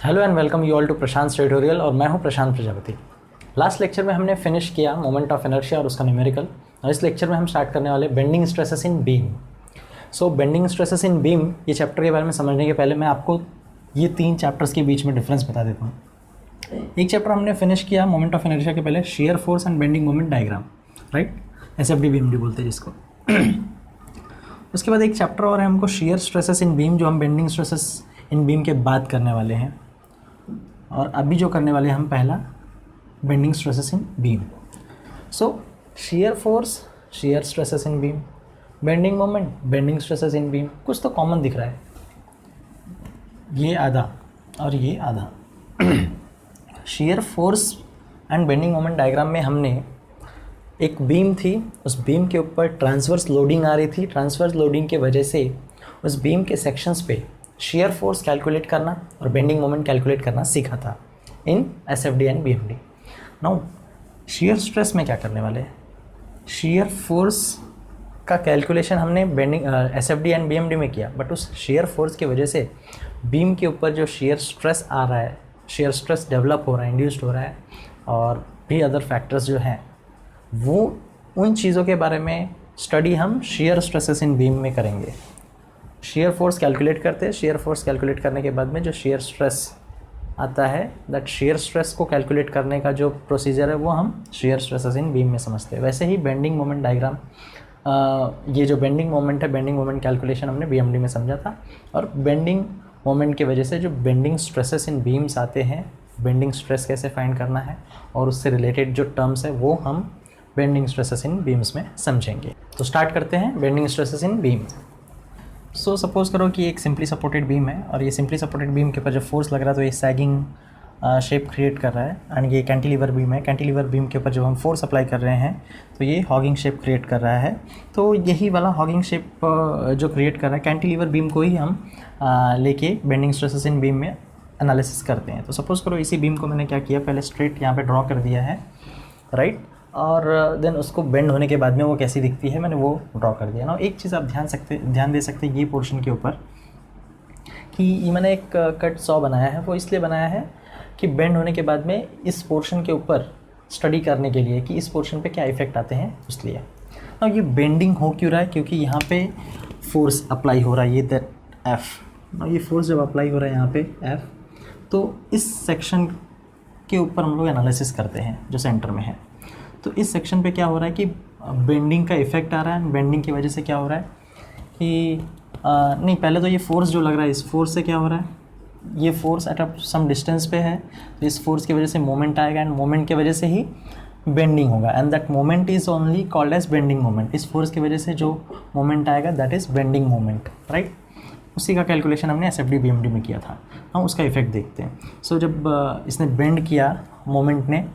Hello and welcome you all to Prashant tutorial और मैं हूं प्रशांत प्रजापति। लास्ट लेक्चर में हमने फिनिश किया मोमेंट ऑफ इनर्शिया और उसका न्यूमेरिकल, और इस लेक्चर में हम स्टार्ट करने वाले बेंडिंग स्ट्रेसेस इन बीम। सो बेंडिंग स्ट्रेसेस इन बीम ये चैप्टर के बारे में समझने के पहले मैं आपको ये तीन चैप्टर्स के बीच में डिफरेंस बता देता हूँ। एक चैप्टर हमने फिनिश किया मोमेंट ऑफ इनर्शिया के पहले, shear force and bending moment diagram, right, SFD BMD बोलते हैं जिसको। उसके बाद एक चैप्टर और है हमको शेयर स्ट्रेसेस इन बीम, जो हम बेंडिंग स्ट्रेसेस इन बीम के बाद करने वाले हैं। और अभी जो करने वाले हैं हम पहला बेंडिंग स्ट्रेसेस इन बीम। सो शेयर फोर्स, शेयर स्ट्रेसेस इन beam, bending moment, bending stresses इन बीम। कुछ तो कॉमन दिख रहा है, ये आधा और ये आधा। Shear force and bending moment diagram में हमने एक बीम थी, उस बीम के ऊपर ट्रांसवर्स लोडिंग आ रही थी। ट्रांसवर्स लोडिंग के वजह से उस बीम के सेक्शंस पे शेयर फोर्स कैलकुलेट करना और बेंडिंग मोमेंट कैलकुलेट करना सीखा था इन SFD and BMD। Now shear stress में क्या करने वाले हैं, शेयर फोर्स का कैलकुलेशन हमने बेंडिंग SFD एंड BMD में किया, बट उस शेयर फोर्स की वजह से बीम के ऊपर जो शेयर स्ट्रेस आ रहा है, शेयर स्ट्रेस डेवलप हो रहा है, इंड्यूस्ड हो रहा है, और भी अदर फैक्टर्स जो हैं, वो उन चीज़ों के बारे में स्टडी हम शेयर स्ट्रेसेस इन बीम में करेंगे। शेयर फोर्स कैलकुलेट करते हैं, शेयर फोर्स कैलकुलेट करने के बाद में जो शेयर स्ट्रेस आता है, दैट शेयर स्ट्रेस को कैलकुलेट करने का जो प्रोसीजर है वो हम शेयर स्ट्रेसेस इन बीम में समझते हैं। वैसे ही बेंडिंग मोमेंट डायग्राम, ये जो बेंडिंग मोमेंट है, बेंडिंग मोमेंट कैलकुलेशन हमने BMD में समझा था। और बेंडिंग मोमेंट की वजह से जो बेंडिंग स्ट्रेसेस इन बीम्स आते हैं, बेंडिंग स्ट्रेस कैसे फाइंड करना है और उससे रिलेटेड जो टर्म्स है वो हम बेंडिंग स्ट्रेसेस इन बीम्स में समझेंगे। तो स्टार्ट करते हैं बेंडिंग स्ट्रेसेस इन बीम। सो सपोज करो कि एक सिंपली सपोर्टेड बीम है, और ये सिंपली सपोर्टेड बीम के ऊपर जब फोर्स लग रहा है तो ये सैगिंग शेप क्रिएट कर रहा है। एंड ये कैंटिलीवर बीम है, कैंटिलीवर बीम के ऊपर जब हम फोर्स अप्लाई कर रहे हैं तो ये हॉगिंग शेप क्रिएट कर रहा है। तो यही वाला हॉगिंग शेप जो क्रिएट कर रहा है, कैंटिलीवर बीम को ही हम लेके बेंडिंग स्ट्रेसेस इन बीम में एनालिसिस करते हैं। तो सपोज करो इसी बीम को मैंने क्या किया, पहले स्ट्रेट यहाँ पे ड्रॉ कर दिया है, राइट, और देन उसको बेंड होने के बाद में वो कैसी दिखती है मैंने वो ड्रॉ कर दिया ना। एक चीज़ आप ध्यान दे सकते हैं ये पोर्शन के ऊपर, कि ये मैंने एक कट सॉ बनाया है। वो इसलिए बनाया है कि बेंड होने के बाद में इस पोर्शन के ऊपर स्टडी करने के लिए कि इस पोर्शन पे क्या इफ़ेक्ट आते हैं, इसलिए। अब ये बेंडिंग हो क्यों रहा है, क्योंकि यहाँ पे फोर्स अप्लाई हो रहा है, ये दैट F। और ये फोर्स जब अप्लाई हो रहा है यहाँ पे F, तो इस सेक्शन के ऊपर हम लोग एनालिसिस करते हैं जो सेंटर में है। तो इस सेक्शन पे क्या हो रहा है कि बेंडिंग का इफेक्ट आ रहा है। बेंडिंग की वजह से क्या हो रहा है कि नहीं, पहले तो ये फोर्स जो लग रहा है, इस फोर्स से क्या हो रहा है, ये force at a some distance पे है, तो इस फोर्स की वजह से मोमेंट आएगा, एंड मोमेंट की वजह से ही बेंडिंग होगा, and that moment is only called as bending moment. इस फोर्स की वजह से जो मोमेंट आएगा that is bending moment, right. उसी का कैलकुलेशन हमने SFD BMD में किया था। हम उसका इफेक्ट देखते हैं। सो जब इसने बेंड किया, मोमेंट ने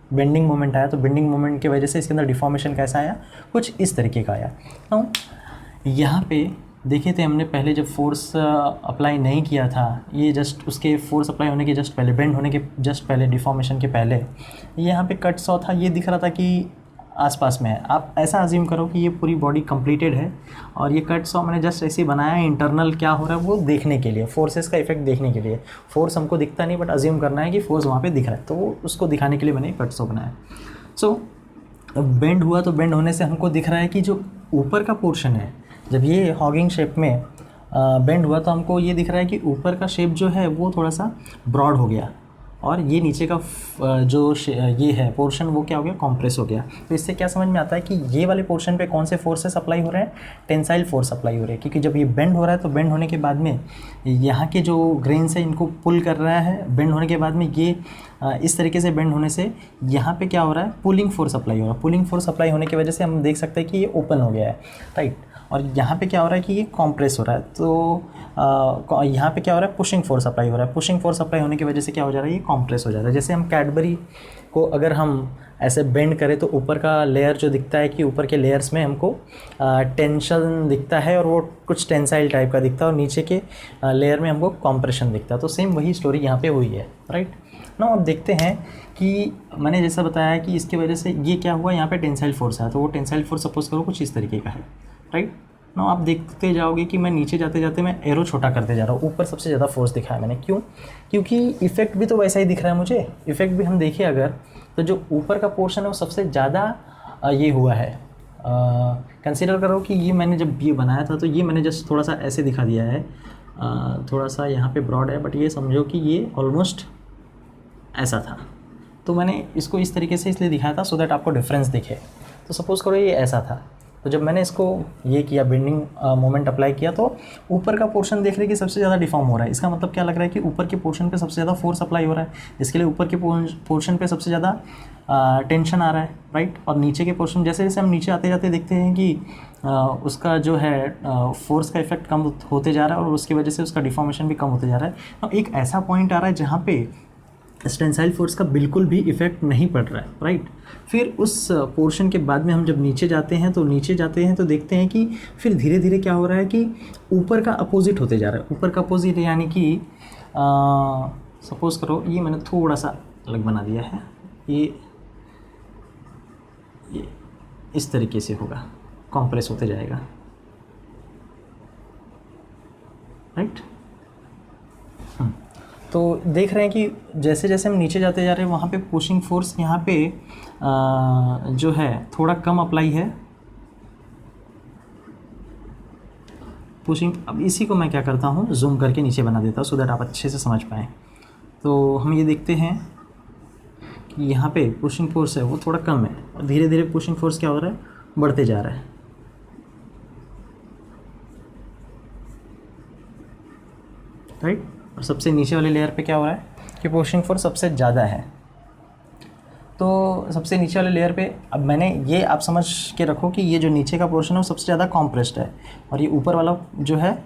बेंडिंग मोमेंट आया, तो बेंडिंग मोमेंट की वजह से इसके अंदर डिफॉर्मेशन कैसा आया, कुछ इस तरीके का आया। तो यहाँ पे देखे थे हमने पहले जब फोर्स अप्लाई नहीं किया था, ये जस्ट उसके फोर्स अप्लाई होने के जस्ट पहले, बेंड होने के जस्ट पहले, डिफॉर्मेशन के पहले यहाँ पे कट सॉ था, ये दिख रहा था कि आसपास में है। आप ऐसा अज्यूम करो कि ये पूरी बॉडी कंप्लीटेड है और ये कट सॉ मैंने जस्ट ऐसे ही बनाया है, इंटरनल क्या हो रहा है वो देखने के लिए, फोर्सेस का इफेक्ट देखने के लिए। फोर्स हमको दिखता नहीं, बट अज्यूम करना है कि फोर्स वहाँ पे दिख रहा है, तो वो उसको दिखाने के लिए मैंने कट सॉ बनाया। सो बेंड हुआ, तो बेंड होने से हमको दिख रहा है कि जो ऊपर का पोर्शन है, जब ये हॉगिंग शेप में बेंड हुआ तो हमको ये दिख रहा है कि ऊपर का शेप जो है वो थोड़ा सा ब्रॉड हो गया, और ये नीचे का जो ये है पोर्शन वो क्या हो गया, कॉम्प्रेस हो गया। तो इससे क्या समझ में आता है कि ये वाले पोर्शन पे कौन से फोर्सेस अप्लाई हो रहे हैं, टेंसाइल फोर्स अप्लाई हो रहे हैं, क्योंकि जब ये बेंड हो रहा है तो बेंड होने के बाद में यहाँ के जो ग्रेन्स है इनको पुल कर रहा है। बेंड होने के बाद में ये इस तरीके से बेंड होने से यहाँ पे क्या हो रहा है, पुलिंग फोर्स अप्लाई हो रहा है। पुलिंग फोर्स अप्लाई होने की वजह से हम देख सकते हैं कि ये ओपन हो गया है, राइट। और यहाँ पे क्या हो रहा है कि ये कॉम्प्रेस हो रहा है। तो यहाँ पे क्या हो रहा है, पुशिंग फोर्स अप्लाई हो रहा है। पुशिंग फोर्स अप्लाई होने की वजह से क्या हो जा रहा है, ये कॉम्प्रेस हो जा रहा है। जैसे हम कैडबरी को अगर हम ऐसे बेंड करें तो ऊपर का लेयर जो दिखता है कि ऊपर के लेयर्स में हमको टेंशन दिखता है, और वो कुछ टेंसाइल टाइप का दिखता है, और नीचे के लेयर में हमको कॉम्प्रेशन दिखता है। तो सेम वही स्टोरी यहाँ पे हुई है, राइट ना। अब देखते हैं कि मैंने जैसा बताया कि इसकी वजह से ये क्या हुआ, यहाँ पे टेंसाइल फोर्स है, तो वो टेंसाइल फोर्स सपोज करो कुछ इस तरीके का है, राइट। ना आप देखते जाओगे कि मैं नीचे जाते जाते मैं एरो छोटा करते जा रहा हूँ, ऊपर सबसे ज़्यादा फोर्स दिखाया मैंने, क्यों? क्योंकि इफेक्ट भी तो वैसा ही दिख रहा है मुझे, इफेक्ट भी हम देखें अगर तो जो ऊपर का पोर्शन है वो सबसे ज़्यादा ये हुआ है। कंसीडर करो कि ये मैंने जब ये बनाया था तो ये मैंने जस्ट थोड़ा सा ऐसे दिखा दिया है, थोड़ा सा यहाँ पे ब्रॉड है, बट ये समझो कि ये ऑलमोस्ट ऐसा था, तो मैंने इसको इस तरीके से इसलिए दिखाया था सो दैट आपको डिफरेंस दिखे। तो सपोज़ करो ये ऐसा था, तो जब मैंने इसको ये किया, बेंडिंग मोमेंट अप्लाई किया, तो ऊपर का पोर्शन देख रहे कि सबसे ज़्यादा डिफॉर्म हो रहा है। इसका मतलब क्या लग रहा है कि ऊपर के पोर्शन पे सबसे ज़्यादा फोर्स अप्लाई हो रहा है, इसके लिए ऊपर के पोर्शन पे सबसे ज़्यादा टेंशन आ रहा है, राइट। और नीचे के पोर्शन, जैसे जैसे हम नीचे आते जाते देखते हैं कि उसका जो है फोर्स का इफेक्ट कम होते जा रहा है और उसकी वजह से उसका डिफॉर्मेशन भी कम होते जा रहा है। अब एक ऐसा पॉइंट आ रहा है जहाँ पे टेंसाइल फोर्स का बिल्कुल भी इफेक्ट नहीं पड़ रहा है, राइट। फिर उस पोर्शन के बाद में हम जब नीचे जाते हैं तो देखते हैं कि फिर धीरे धीरे क्या हो रहा है कि ऊपर का अपोजिट होते जा रहा है। ऊपर का अपोजिट यानी कि सपोज़ करो ये मैंने थोड़ा सा अलग बना दिया है, ये इस तरीके से होगा, कॉम्प्रेस होते जाएगा, राइट। तो देख रहे हैं कि जैसे जैसे हम नीचे जाते जा रहे हैं वहाँ पे पुशिंग फोर्स यहाँ पे जो है थोड़ा कम अप्लाई है, पुशिंग। अब इसी को मैं क्या करता हूँ, जूम करके नीचे बना देता हूँ सो दैट आप अच्छे से समझ पाएँ। तो हम ये देखते हैं कि यहाँ पे पुशिंग फोर्स है वो थोड़ा कम है और धीरे धीरे पुशिंग फोर्स क्या हो रहा है, बढ़ते जा रहा है, राइट। और सबसे नीचे वाले लेयर पे क्या हो रहा है कि पुशिंग फोर्स सबसे ज़्यादा है। तो सबसे नीचे वाले लेयर पे अब मैंने ये आप समझ के रखो कि ये जो नीचे का पोर्शन है वो सबसे ज़्यादा कॉम्प्रेस्ड है और ये ऊपर वाला जो है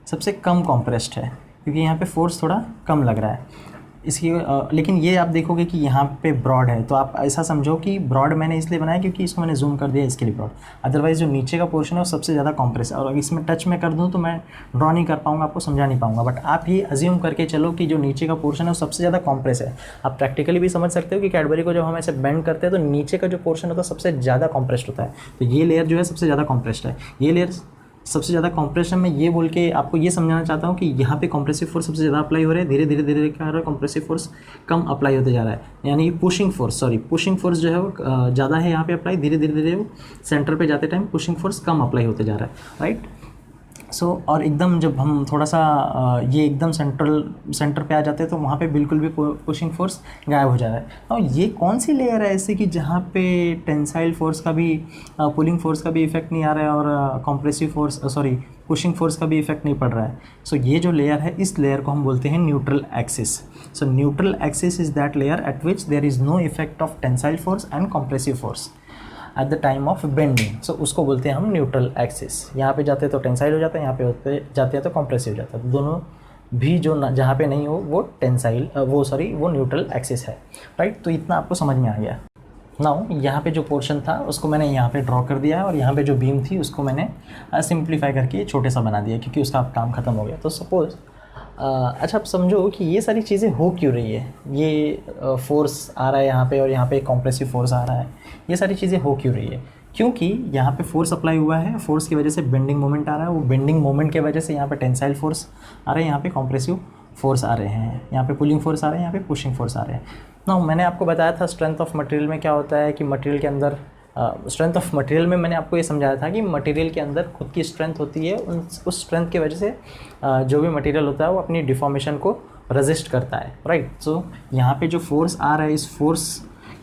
सबसे कम कॉम्प्रेस्ड है, क्योंकि यहाँ पे फोर्स थोड़ा कम लग रहा है इसकी। लेकिन ये आप देखोगे कि यहाँ पे ब्रॉड है, तो आप ऐसा समझो कि ब्रॉड मैंने इसलिए बनाया क्योंकि इसको मैंने जूम कर दिया इसके लिए ब्रॉड। अदरवाइज़ जो नीचे का पोर्शन है वो सबसे ज़्यादा कॉम्प्रेस है और अगर इसमें टच में कर दूँ तो मैं ड्रॉ नहीं कर पाऊँगा, आपको समझा नहीं पाऊँगा। बट आप ये अज्यूम करके चलो कि जो नीचे का पोर्शन है वो सबसे ज़्यादा कॉम्प्रेस है। आप प्रैक्टिकली भी समझ सकते हो कि कैडबरी को जब हम ऐसे बेंड करते हैं तो नीचे का जो पोर्शन होता है सबसे ज़्यादा कॉम्प्रेस्ड होता है। तो ये लेयर जो है सबसे ज़्यादा कॉम्प्रेस्ड है, ये लेयर सबसे ज़्यादा कॉम्प्रेशन में ये बोल के आपको ये समझाना चाहता हूँ कि यहाँ पे कॉम्प्रेसिव फोर्स सबसे ज़्यादा अप्लाई हो रहा है, धीरे धीरे धीरे क्या हो रहा है, कॉम्प्रेसिव फोर्स कम अप्लाई होते जा रहा है। यानी पुशिंग फोर्स जो है वो ज़्यादा है यहाँ पे अप्लाई, धीरे धीरे धीरे वो सेंटर पे जाते टाइम पुशिंग फोर्स कम अप्लाई होते जा रहा है, राइट। सो और एकदम जब हम थोड़ा सा ये एकदम सेंटर पे आ जाते हैं तो वहाँ पे बिल्कुल भी पुशिंग फोर्स गायब हो जा रहा है। और ये कौन सी लेयर है ऐसे कि जहाँ पे टेंसाइल फोर्स का भी पुलिंग फोर्स का भी इफेक्ट नहीं आ रहा है और कॉम्प्रेसिव फोर्स पुशिंग फोर्स का भी इफेक्ट नहीं पड़ रहा है। सो ये जो लेयर है इस लेयर को हम बोलते हैं neutral axis. So neutral axis is that layer at which there is no effect of tensile force and compressive force at the time of bending. So उसको बोलते हैं हम न्यूट्रल एक्सिस। यहाँ पे जाते हैं तो टेंसाइल हो जाता है, यहाँ पे होते जाते हैं तो कॉम्प्रेसिव हो जाता है। दोनों भी जो जहाँ पे नहीं हो वो वो न्यूट्रल एक्सिस है, राइट। तो इतना आपको समझ में आ गया। नाउ यहाँ पे जो पोर्शन था उसको मैंने यहाँ पे ड्रॉ कर दिया है और यहाँ पे जो बीम थी उसको मैंने सिंप्लीफाई करके छोटे सा बना दिया क्योंकि उसका काम ख़त्म हो गया। तो सपोज़ अच्छा आप समझो कि ये सारी चीज़ें हो क्यों रही है, ये फोर्स आ रहा है यहाँ पे और यहाँ पे कॉम्प्रेसिव फोर्स आ रहा है, ये सारी चीज़ें हो क्यों रही है? क्योंकि यहाँ पे फोर्स अप्लाई हुआ है, फोर्स की वजह से बेंडिंग मोमेंट आ रहा है, वो बेंडिंग मोमेंट की वजह से यहाँ पे टेंसाइल फोर्स आ रहे हैं, यहाँ पे कॉम्प्रेसिव फोर्स आ रहे हैं, यहाँ पे पुलिंग फोर्स आ रहे हैं, यहाँ पे पुशिंग फोर्स आ रहे हैं। ना मैंने आपको बताया था स्ट्रेंथ ऑफ मटेरियल में क्या होता है कि मटेरियल के अंदर स्ट्रेंथ ऑफ मटेरियल में मैंने आपको ये समझाया था कि मटेरियल के अंदर खुद की स्ट्रेंथ होती है, उस स्ट्रेंथ की वजह से जो भी मटेरियल होता है वो अपनी डिफॉर्मेशन को रेजिस्ट करता है, राइट। सो यहाँ पे जो फोर्स आ रहा है इस फोर्स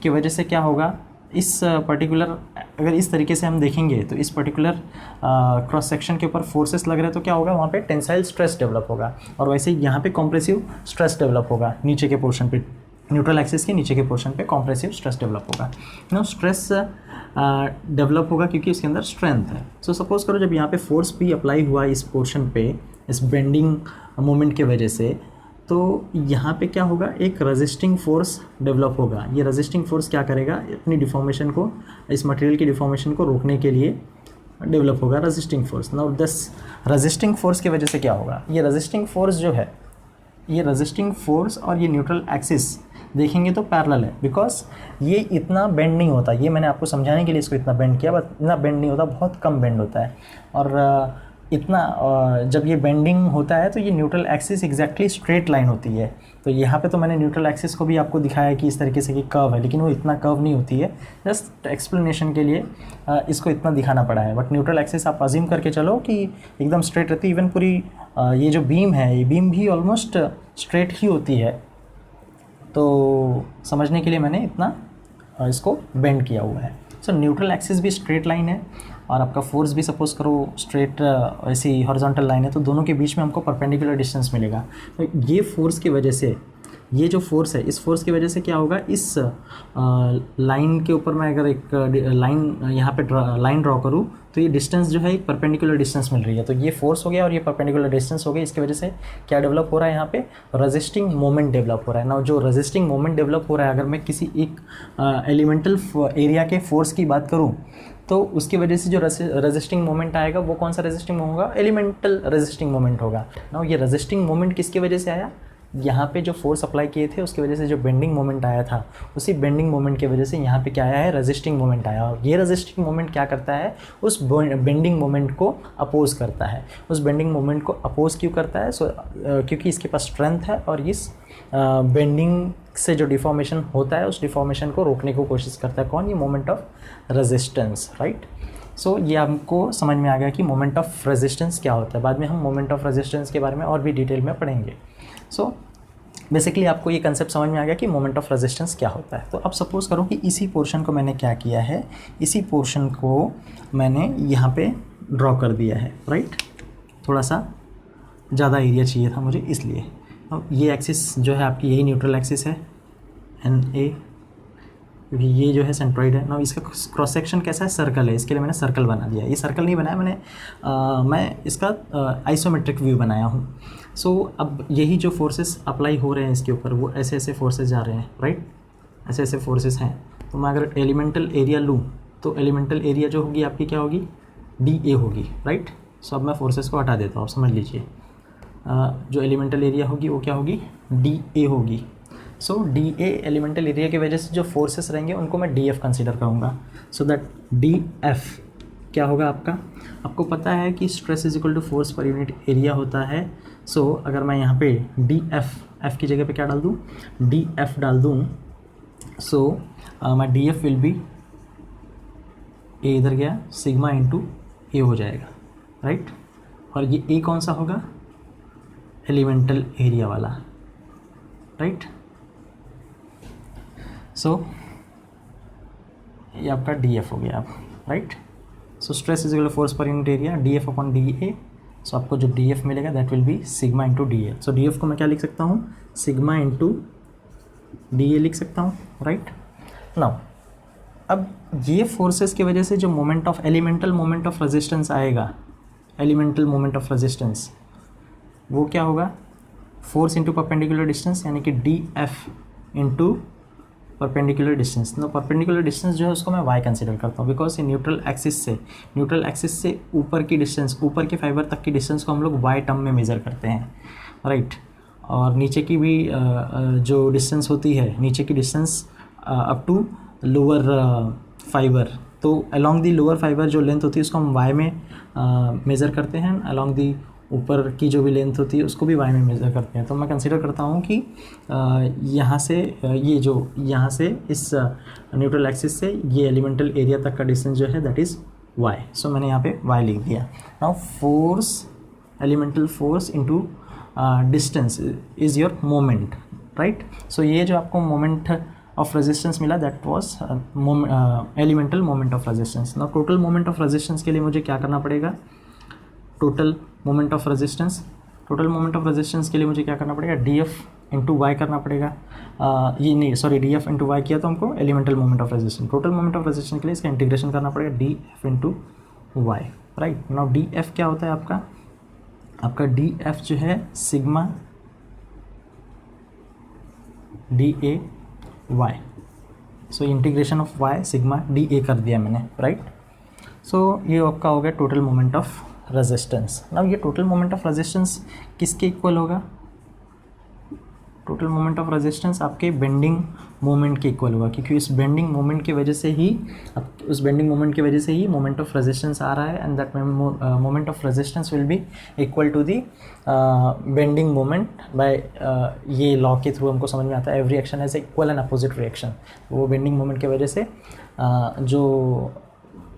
की वजह से क्या होगा, इस पर्टिकुलर अगर इस तरीके से हम देखेंगे तो इस पर्टिकुलर क्रॉस सेक्शन के ऊपर फोर्सेस लग रहे हैं तो क्या होगा, वहाँ पे टेंसाइल स्ट्रेस डेवलप होगा और वैसे ही यहाँ पे कॉम्प्रेसिव स्ट्रेस डेवलप होगा। नीचे के पोर्शन पे न्यूट्रल एक्सिस के नीचे के पोर्शन पे कॉम्प्रेसिव स्ट्रेस डेवलप होगा। नो स्ट्रेस डेवलप होगा क्योंकि इसके अंदर स्ट्रेंथ है। सो सपोज करो जब यहाँ पे फोर्स भी अप्लाई हुआ इस पोर्शन पे इस बेंडिंग मोमेंट के वजह से, तो यहाँ पे क्या होगा, एक रेजिस्टिंग फोर्स डेवलप होगा। ये रेजिस्टिंग फोर्स क्या करेगा, अपनी डिफॉर्मेशन को, इस मटेरियल की डिफॉर्मेशन को रोकने के लिए डेवलप होगा resisting force. Now this resisting force की वजह से क्या होगा, ये रेजिस्टिंग फोर्स जो है ये रेजिस्टिंग फोर्स और ये न्यूट्रल एक्सिस देखेंगे तो पैरेलल है, बिकॉज ये इतना बेंड नहीं होता। ये मैंने आपको समझाने के लिए इसको इतना बेंड किया, बट इतना बेंड नहीं होता, बहुत कम बेंड होता है। और इतना जब ये बेंडिंग होता है तो ये neutral axis exactly straight line होती है। तो यहाँ पे तो मैंने न्यूट्रल एक्सिस को भी आपको दिखाया कि इस तरीके से कि कर्व है, लेकिन वो इतना कर्व नहीं होती है। जस्ट एक्सप्लेनेशन के लिए इसको इतना दिखाना पड़ा है। बट न्यूट्रल एक्सिस आप अज्यूम करके चलो कि एकदम स्ट्रेट रहती है। इवन पूरी ये जो बीम है, ये बीम भी ऑलमोस्ट स्ट्रेट ही होती है। तो समझने के लिए मैंने इतना इसको बेंड किया हुआ है। सो न्यूट्रल एक्सिस भी स्ट्रेट लाइन है और आपका फोर्स भी सपोज करो स्ट्रेट ऐसी हॉरिजॉन्टल लाइन है, तो दोनों के बीच में हमको परपेंडिकुलर डिस्टेंस मिलेगा। तो ये फोर्स की वजह से, ये जो फोर्स है, इस फोर्स की वजह से क्या होगा, इस लाइन के ऊपर मैं अगर एक लाइन यहाँ पे लाइन ड्रॉ करूँ तो ये डिस्टेंस जो है एक परपेंडिकुलर डिस्टेंस मिल रही है। तो ये फोर्स हो गया और ये परपेंडिकुलर डिस्टेंस हो गया। इसकी वजह से क्या डेवलप हो रहा है, यहाँ पे रेजिस्टिंग मोमेंट डेवलप हो रहा है ना। जो रेजिस्टिंग मोमेंट डेवलप हो रहा है, अगर मैं किसी एक एलिमेंटल एरिया के फोर्स की बात करूँ तो उसकी वजह से जो रेजिस्टिंग मोमेंट आएगा वो कौन सा रेजिस्टिंग होगा, एलिमेंटल रेजिस्टिंग मोमेंट होगा ना। ये रेजिस्टिंग मोमेंट किसकी वजह से आया, यहाँ पे जो फोर्स अप्लाई किए थे उसकी वजह से जो बेंडिंग मोमेंट आया था, उसी बेंडिंग मोमेंट की वजह से यहाँ पे क्या आया है, रेजिस्टिंग मोमेंट आया। और ये रेजिस्टिंग मोमेंट क्या करता है, उस बेंडिंग मोमेंट को अपोज करता है। उस बेंडिंग मोमेंट को अपोज क्यों करता है, क्योंकि इसके पास स्ट्रेंथ है और इस बेंडिंग से जो डिफॉर्मेशन होता है उस डिफॉर्मेशन को रोकने की कोशिश करता है। कौन, ये moment of resistance, right. So ये हमको समझ में आ गया कि मोमेंट ऑफ रेजिस्टेंस क्या होता है। बाद में हम मोमेंट ऑफ रेजिस्टेंस के बारे में और भी डिटेल में पढ़ेंगे। सो बेसिकली आपको ये कंसेप्ट समझ में आ गया कि मोमेंट ऑफ रेजिस्टेंस क्या होता है। तो अब सपोज करो कि इसी पोर्शन को मैंने क्या किया है, इसी पोर्शन को मैंने यहाँ पे ड्रॉ कर दिया है, राइट। थोड़ा सा ज़्यादा एरिया चाहिए था मुझे, इसलिए। अब ये एक्सिस जो है आपकी, यही न्यूट्रल एक्सिस है NA, क्योंकि ये जो है सेंट्रॉइड है ना। इसका क्रॉस सेक्शन कैसा है, सर्कल है, इसके लिए मैंने सर्कल बना दिया। ये सर्कल नहीं बनाया मैंने, मैं इसका आइसोमेट्रिक व्यू बनाया हूँ। सो अब यही जो फोर्सेस अप्लाई हो रहे हैं इसके ऊपर, वो ऐसे ऐसे फोर्सेस जा रहे हैं, राइट, ऐसे ऐसे फोर्सेस हैं। तो मैं अगर एलिमेंटल एरिया लूँ तो एलिमेंटल एरिया जो होगी आपकी क्या होगी, DA होगी, राइट। सो अब मैं फोर्सेस को हटा देता हूँ, आप समझ लीजिए। जो एलिमेंटल एरिया होगी वो क्या होगी, DA होगी। सो DA एलिमेंटल एरिया की वजह से जो फोर्सेस रहेंगे उनको मैं DF कंसीडर करूँगा। सो दैट DF क्या होगा आपका, आपको पता है कि stress is equal to force पर यूनिट एरिया होता है। सो अगर मैं यहाँ पे F की जगह पे क्या डाल दूँ, DF डाल दूँ, सो माई DF विल बी, A इधर गया, सिग्मा इंटू A हो जाएगा, राइट। और ये A कौन सा होगा, एलिमेंटल एरिया वाला, राइट। सो ये आपका DF हो गया आप, right. So stress is equal to force पर unit area, DF upon DA। So आपको जो DF मिलेगा that will be sigma into DA। So DF को मैं क्या लिख सकता हूँ, सिग्मा इंटू DA लिख सकता हूँ, राइट। नाउ अब ये फोर्सेस की वजह से जो moment of elemental moment of resistance आएगा, एलिमेंटल मोमेंट ऑफ रेजिस्टेंस, वो क्या होगा, फोर्स इंटू परपेंडिकुलर डिस्टेंस, यानी कि DF into perpendicular distance. No, perpendicular distance जो है उसको मैं y कंसीडर करता हूँ, बिकॉज ये न्यूट्रल एक्सिस से ऊपर की डिस्टेंस, ऊपर के फाइबर तक की डिस्टेंस को हम लोग y टर्म में मेज़र करते हैं, राइट। और नीचे की भी जो डिस्टेंस होती है, नीचे की distance up to lower fibre, तो अलॉन्ग दी लोअर फाइबर जो लेंथ होती है उसको हम y में मेज़र करते हैं, अलॉन्ग दी ऊपर की जो भी लेंथ होती है उसको भी y में मेज़र करते हैं। तो मैं कंसीडर करता हूँ कि यहाँ से ये जो यहाँ से इस न्यूट्रल एक्सिस से ये एलिमेंटल एरिया तक का डिस्टेंस जो है दैट इज़ y। सो मैंने यहाँ पे y लिख दिया। Now force, elemental force into distance is your moment, right. So ये जो आपको मोमेंट ऑफ रेजिस्टेंस मिला that was elemental moment of resistance. Now total moment of resistance के लिए मुझे क्या करना पड़ेगा, टोटल मोमेंट ऑफ रेजिस्टेंस के लिए मुझे क्या करना पड़ेगा, DF इंटू वाई करना पड़ेगा। ये नहीं, सॉरी, DF इंटू वाई किया तो हमको elemental moment of resistance, total moment of resistance के लिए इसका इंटीग्रेशन करना पड़ेगा, DF into y, right. Now DF क्या होता है आपका DF जो है sigma DA y. So integration of y sigma DA कर दिया मैंने, राइट। सो ये आपका हो गया total moment of resistance. Now ये टोटल मोमेंट ऑफ रेजिस्टेंस किसके इक्वल होगा, टोटल मोमेंट ऑफ रेजिस्टेंस आपके बेंडिंग मोमेंट के इक्वल होगा, क्योंकि उस बेंडिंग मोमेंट की वजह से ही मोमेंट ऑफ रेजिस्टेंस आ रहा है, and that moment of resistance will be equal to the bending moment by, ये लॉ के थ्रू हमको समझ में आता है every action has equal and opposite reaction. वो बेंडिंग मोमेंट की वजह से जो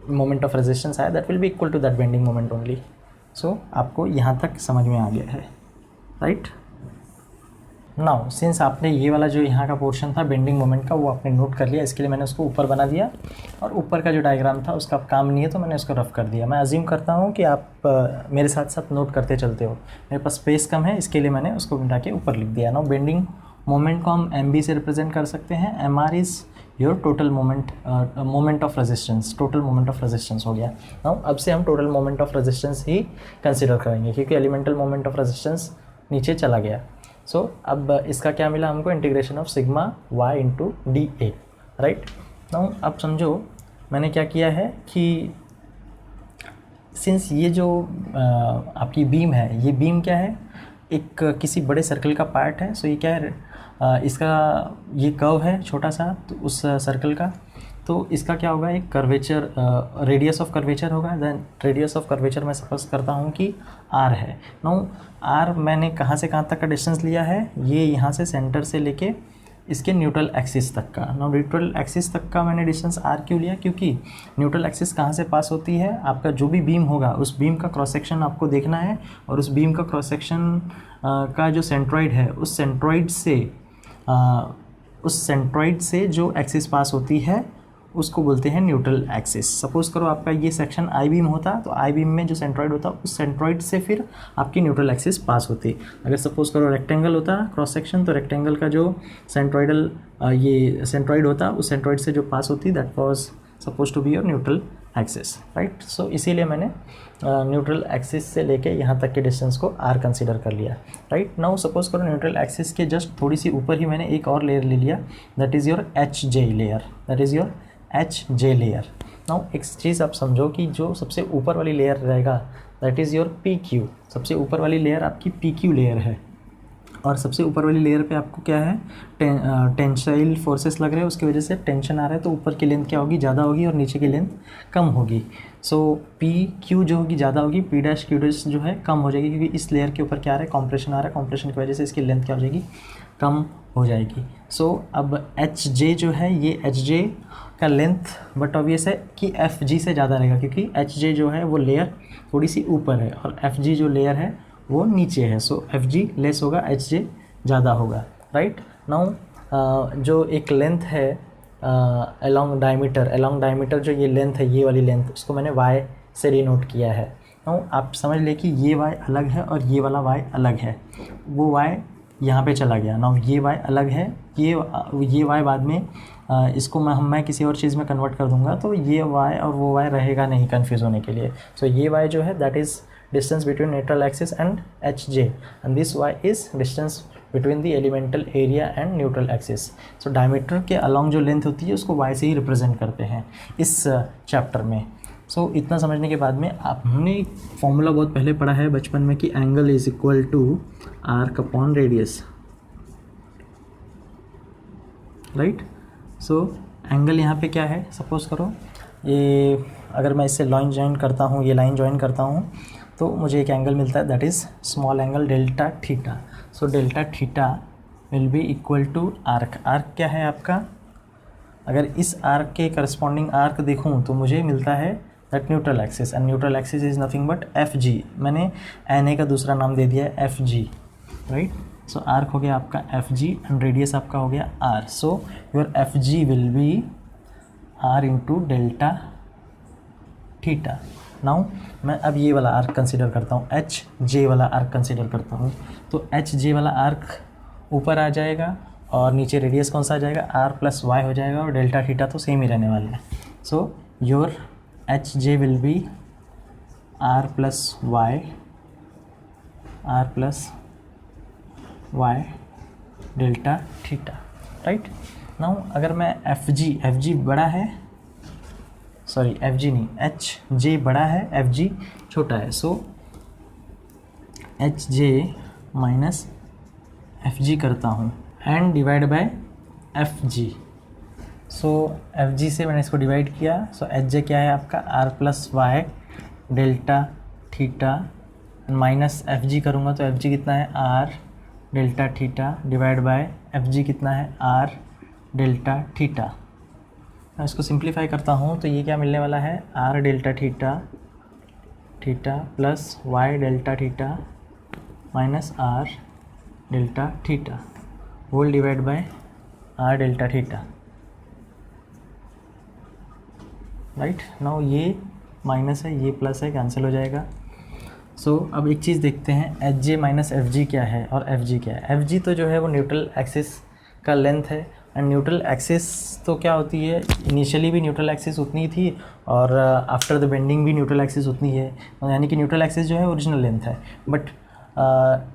मोमेंट ऑफ रेजिस्टेंस आया that will be equal to that bending moment only. So आपको यहाँ तक समझ में आ गया है, राइट। नाउ सिंस आपने ये वाला जो यहाँ का पोर्शन था बेंडिंग मोमेंट का वो आपने नोट कर लिया, इसके लिए मैंने उसको ऊपर बना दिया, और ऊपर का जो डायग्राम था उसका काम नहीं है तो मैंने उसको रफ कर दिया। मैं अज्यूम करता हूँ कि आप मेरे साथ साथ नोट करते चलते हो। मेरे पास स्पेस कम है, इसके लिए मैंने उसको मिटा के ऊपर लिख दिया। नाउ बेंडिंग मोमेंट को हम एम से रिप्रेजेंट कर सकते हैं। M R is your total moment of resistance, total moment of resistance हो गया। नाउ अब से हम टोटल मोमेंट ऑफ रेजिस्टेंस ही कंसिडर करेंगे, क्योंकि एलिमेंटल मोमेंट ऑफ रेजिस्टेंस नीचे चला गया। सो अब इसका क्या मिला हमको, integration of sigma y into D A, right. Now अब समझो मैंने क्या किया है कि सिंस ये जो आपकी बीम है, ये बीम क्या है, एक किसी बड़े सर्कल का पार्ट है। सो ये क्या है, इसका ये कर्व है छोटा सा, तो उस सर्कल का, तो इसका क्या होगा, एक कर्वेचर, रेडियस ऑफ कर्वेचर होगा। देन रेडियस ऑफ कर्वेचर मैं सपोज करता हूँ कि आर है। नाउ आर मैंने कहाँ से कहाँ तक का डिस्टेंस लिया है, ये यहाँ से सेंटर से लेके इसके न्यूट्रल एक्सिस तक का। नाउ न्यूट्रल एक्सिस तक का मैंने डिस्टेंस आर क्यों लिया, क्योंकि न्यूट्रल एक्सिस कहाँ से पास होती है, आपका जो भी बीम होगा उस बीम का क्रॉस सेक्शन आपको देखना है, और उस बीम का क्रॉस सेक्शन का जो सेंट्रॉइड है उस सेंट्रॉइड से जो एक्सिस पास होती है उसको बोलते हैं न्यूट्रल एक्सिस। सपोज करो आपका ये सेक्शन आई बीम होता, तो आई बीम में जो सेंट्रॉइड होता उस सेंट्रॉइड से फिर आपकी न्यूट्रल एक्सिस पास होती। अगर सपोज करो रेक्टेंगल होता क्रॉस सेक्शन, तो रेक्टेंगल का जो सेंट्रॉइडल ये सेंट्रॉइड होता उस सेंट्रॉइड से जो पास होती that was suppose to be your neutral axis, right. So इसीलिए मैंने न्यूट्रल एक्सिस से लेके यहाँ तक के डिस्टेंस को आर कंसीडर कर लिया, राइट। नाउ सपोज करो न्यूट्रल एक्सिस के जस्ट थोड़ी सी ऊपर ही मैंने एक और लेयर ले लिया, that is your H J layer, that is your H J layer. Now एक चीज़ आप समझो कि जो सबसे ऊपर वाली लेयर रहेगा that is your P Q, सबसे ऊपर वाली लेयर आपकी पी क्यू लेयर है, और सबसे ऊपर वाली लेयर पे आपको क्या है, टेंसाइल फोर्सेस लग रहे हैं, उसकी वजह से टेंशन आ रहा है, तो ऊपर की लेंथ क्या होगी, ज़्यादा होगी, और नीचे की लेंथ कम होगी। सो पी क्यू जो होगी ज़्यादा होगी, पी डैश क्यू डैश जो है कम हो जाएगी, क्योंकि इस लेयर के ऊपर क्या आ रहा है, कॉम्प्रेशन आ रहा है, कॉम्प्रेशन की वजह से इसकी लेंथ क्या हो जाएगी, कम हो जाएगी। सो अब एच जे जो है ये एच जे का लेंथ बट ऑब्वियस है कि एफ जी से ज़्यादा रहेगा, क्योंकि एच जे जो है वो लेयर थोड़ी सी ऊपर है और एफ जी जो लेयर है वो नीचे है। सो एफ जी लेस होगा, एच जे ज़्यादा होगा, राइट। नाउ जो एक लेंथ है अलॉन्ग डायमीटर जो ये लेंथ है, ये वाली लेंथ, उसको मैंने वाई से डिनोट किया है। नाउ आप समझ ले कि ये वाई अलग है और ये वाला वाई अलग है, वो वाई यहाँ पे चला गया। नाउ ये वाई अलग है, ये वाई बाद में इसको मैं किसी और चीज़ में कन्वर्ट कर दूंगा, तो ये वाई और वो वाई रहेगा नहीं कन्फ्यूज़ होने के लिए। सो ये वाई जो है that is distance between neutral axis and HJ, and this y is distance between the elemental area and neutral axis. So diameter के along जो length होती है उसको y से ही represent करते हैं इस चैप्टर में। So इतना समझने के बाद में हमने फॉर्मूला बहुत पहले पढ़ा है बचपन में कि angle is equal to arc upon radius, right. So angle यहाँ पे क्या है, सपोज करो ये अगर मैं इससे लाइन ज्वाइन करता हूँ, ये लाइन ज्वाइन करता हूँ, तो मुझे एक एंगल मिलता है that is small angle delta theta. So delta theta will be equal to arc. Arc क्या है आपका, अगर इस आर्क के करस्पॉन्डिंग आर्क देखूं तो मुझे मिलता है that neutral axis, and neutral axis is nothing but F G. मैंने एन ए का दूसरा नाम दे दिया है एफ जी, राइट। सो आर्क हो गया आपका एफ जी एंड रेडियस आपका हो गया R. So your F G will be R into delta theta. Now मैं अब ये वाला आर्क कंसीडर करता हूँ, एच जे वाला आर्क कंसीडर करता हूँ, तो एच जे वाला आर्क ऊपर आ जाएगा और नीचे रेडियस कौन सा आ जाएगा, आर प्लस वाई हो जाएगा, और डेल्टा थीटा तो सेम ही रहने वाला है। So your H J will be R plus y delta theta, right. Now अगर मैं एफ जी बड़ा है, सॉरी एफ जी नहीं, एच जे बड़ा है, एफ जी छोटा है। So H J minus F जी करता हूँ and divide by F ji. So F G से मैंने इसको डिवाइड किया, सो एच जे क्या है आपका R plus y delta theta minus F G करूँगा तो एफ जी कितना है R delta theta divide by F G कितना है आर डेल्टा थीटा। मैं इसको सिंप्लीफाई करता हूँ तो ये क्या मिलने वाला है R delta theta theta plus y delta theta minus R delta theta whole divide by R delta theta. Right now ये माइनस है ये प्लस है, कैंसिल हो जाएगा। सो अब एक चीज़ देखते हैं एच जे माइनस एफ जी क्या है और एफ जी क्या है। एफ जी तो जो है वो न्यूट्रल एक्सिस का लेंथ है एंड न्यूट्रल एक्सिस तो क्या होती है, इनिशियली भी न्यूट्रल एक्सिस उतनी थी और आफ्टर द बेंडिंग भी न्यूट्रल एक्सिस उतनी है, यानी कि न्यूट्रल एक्सिस जो है ओरिजिनल लेंथ है। But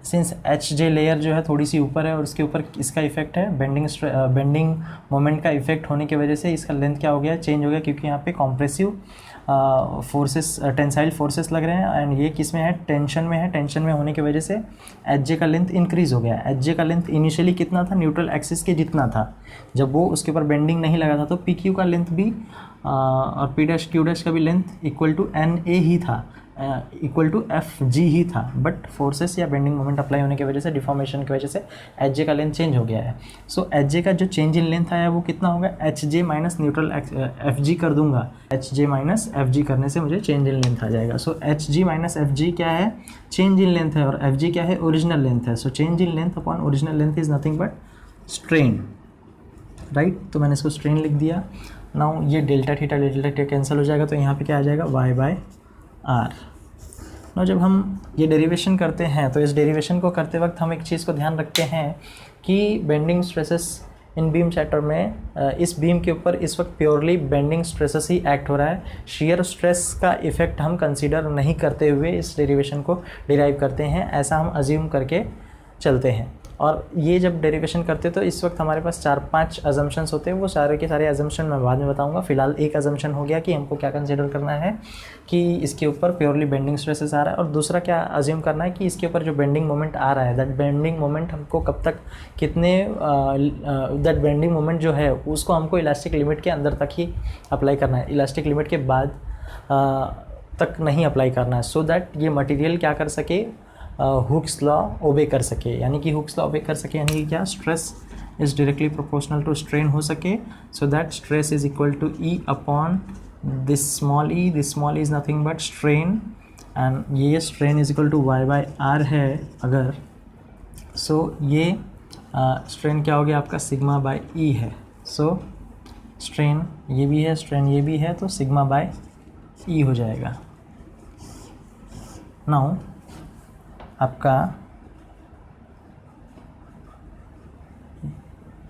since H J layer जो है थोड़ी सी ऊपर है और उसके ऊपर इसका इफेक्ट है बेंडिंग मोमेंट का इफेक्ट होने की वजह से इसका लेंथ क्या हो गया चेंज हो गया, क्योंकि यहाँ पे कॉम्प्रेसिव फोर्सेस टेंसाइल फोर्सेस लग रहे हैं एंड ये किस में है टेंशन में है। टेंशन में होने की वजह से एच जे का लेंथ इंक्रीज़ हो गया। एच जे का लेंथ इनिशियली कितना था न्यूट्रल एक्सिस के जितना था, जब वो उसके ऊपर बेंडिंग नहीं लगा था तो पी क्यू का लेंथ भी और पी डैश क्यू डैश का भी length equal to N A ही था, इक्वल टू एफ जी ही था। बट फोर्सेस या बेंडिंग मोमेंट अप्लाई होने की वजह से डिफॉर्मेशन की वजह से एच जे का लेंथ चेंज हो गया है। सो एच जे का जो चेंज इन लेंथ आया वो कितना होगा H J minus neutral F G कर दूंगा, एच जे माइनस एफ जी करने से मुझे चेंज इन लेंथ आ जाएगा। So H G minus F जी क्या है चेंज इन लेंथ है और एफ जी क्या है ओरिजिनल लेंथ है। So change in length upon original length is nothing but strain. Right तो मैंने इसको स्ट्रेन लिख दिया। नाउ ये डेल्टा थीटा कैंसिल हो जाएगा तो यहाँ पे क्या आ जाएगा वाई बाय आर। ना जब हम ये डेरिवेशन करते हैं तो इस डेरिवेशन को करते वक्त हम एक चीज़ को ध्यान रखते हैं कि बेंडिंग स्ट्रेसेस इन बीम सेक्टर में इस बीम के ऊपर इस वक्त प्योरली बेंडिंग स्ट्रेसेस ही एक्ट हो रहा है। शियर स्ट्रेस का इफेक्ट हम कंसीडर नहीं करते हुए इस डेरिवेशन को डिराइव करते हैं, ऐसा हम अज्यूम करके चलते हैं। और ये जब डेरिवेशन करते तो इस वक्त हमारे पास 4-5 अजम्पशंस होते हैं, वो सारे के सारे अजम्पशन मैं बाद में बताऊंगा। फिलहाल एक अजम्पशन हो गया कि हमको क्या कंसीडर करना है कि इसके ऊपर प्योरली बेंडिंग स्ट्रेसेस आ रहा है, और दूसरा क्या अज्यूम करना है कि इसके ऊपर जो बेंडिंग मोमेंट आ रहा है दैट बेंडिंग मोमेंट हमको कब तक कितने दैट बेंडिंग मोमेंट जो है उसको हमको इलास्टिक लिमिट के अंदर तक ही अप्लाई करना है, इलास्टिक लिमिट के बाद तक नहीं अप्लाई करना है, सो दैट ये मटेरियल क्या कर सके हुक्स लॉ ओबे कर सके। यानी कि हुक्स लॉ ओबे कर सके यानी कि क्या stress is directly proportional to strain हो सके, so that stress is equal to E upon this small E is nothing but strain and ये strain is equal to Y by R है अगर, सो ये स्ट्रेन क्या हो गया आपका सिग्मा बाय ई है। सो स्ट्रेन ये भी है स्ट्रेन ये भी है तो सिग्मा बाय ई हो जाएगा। नाउ आपका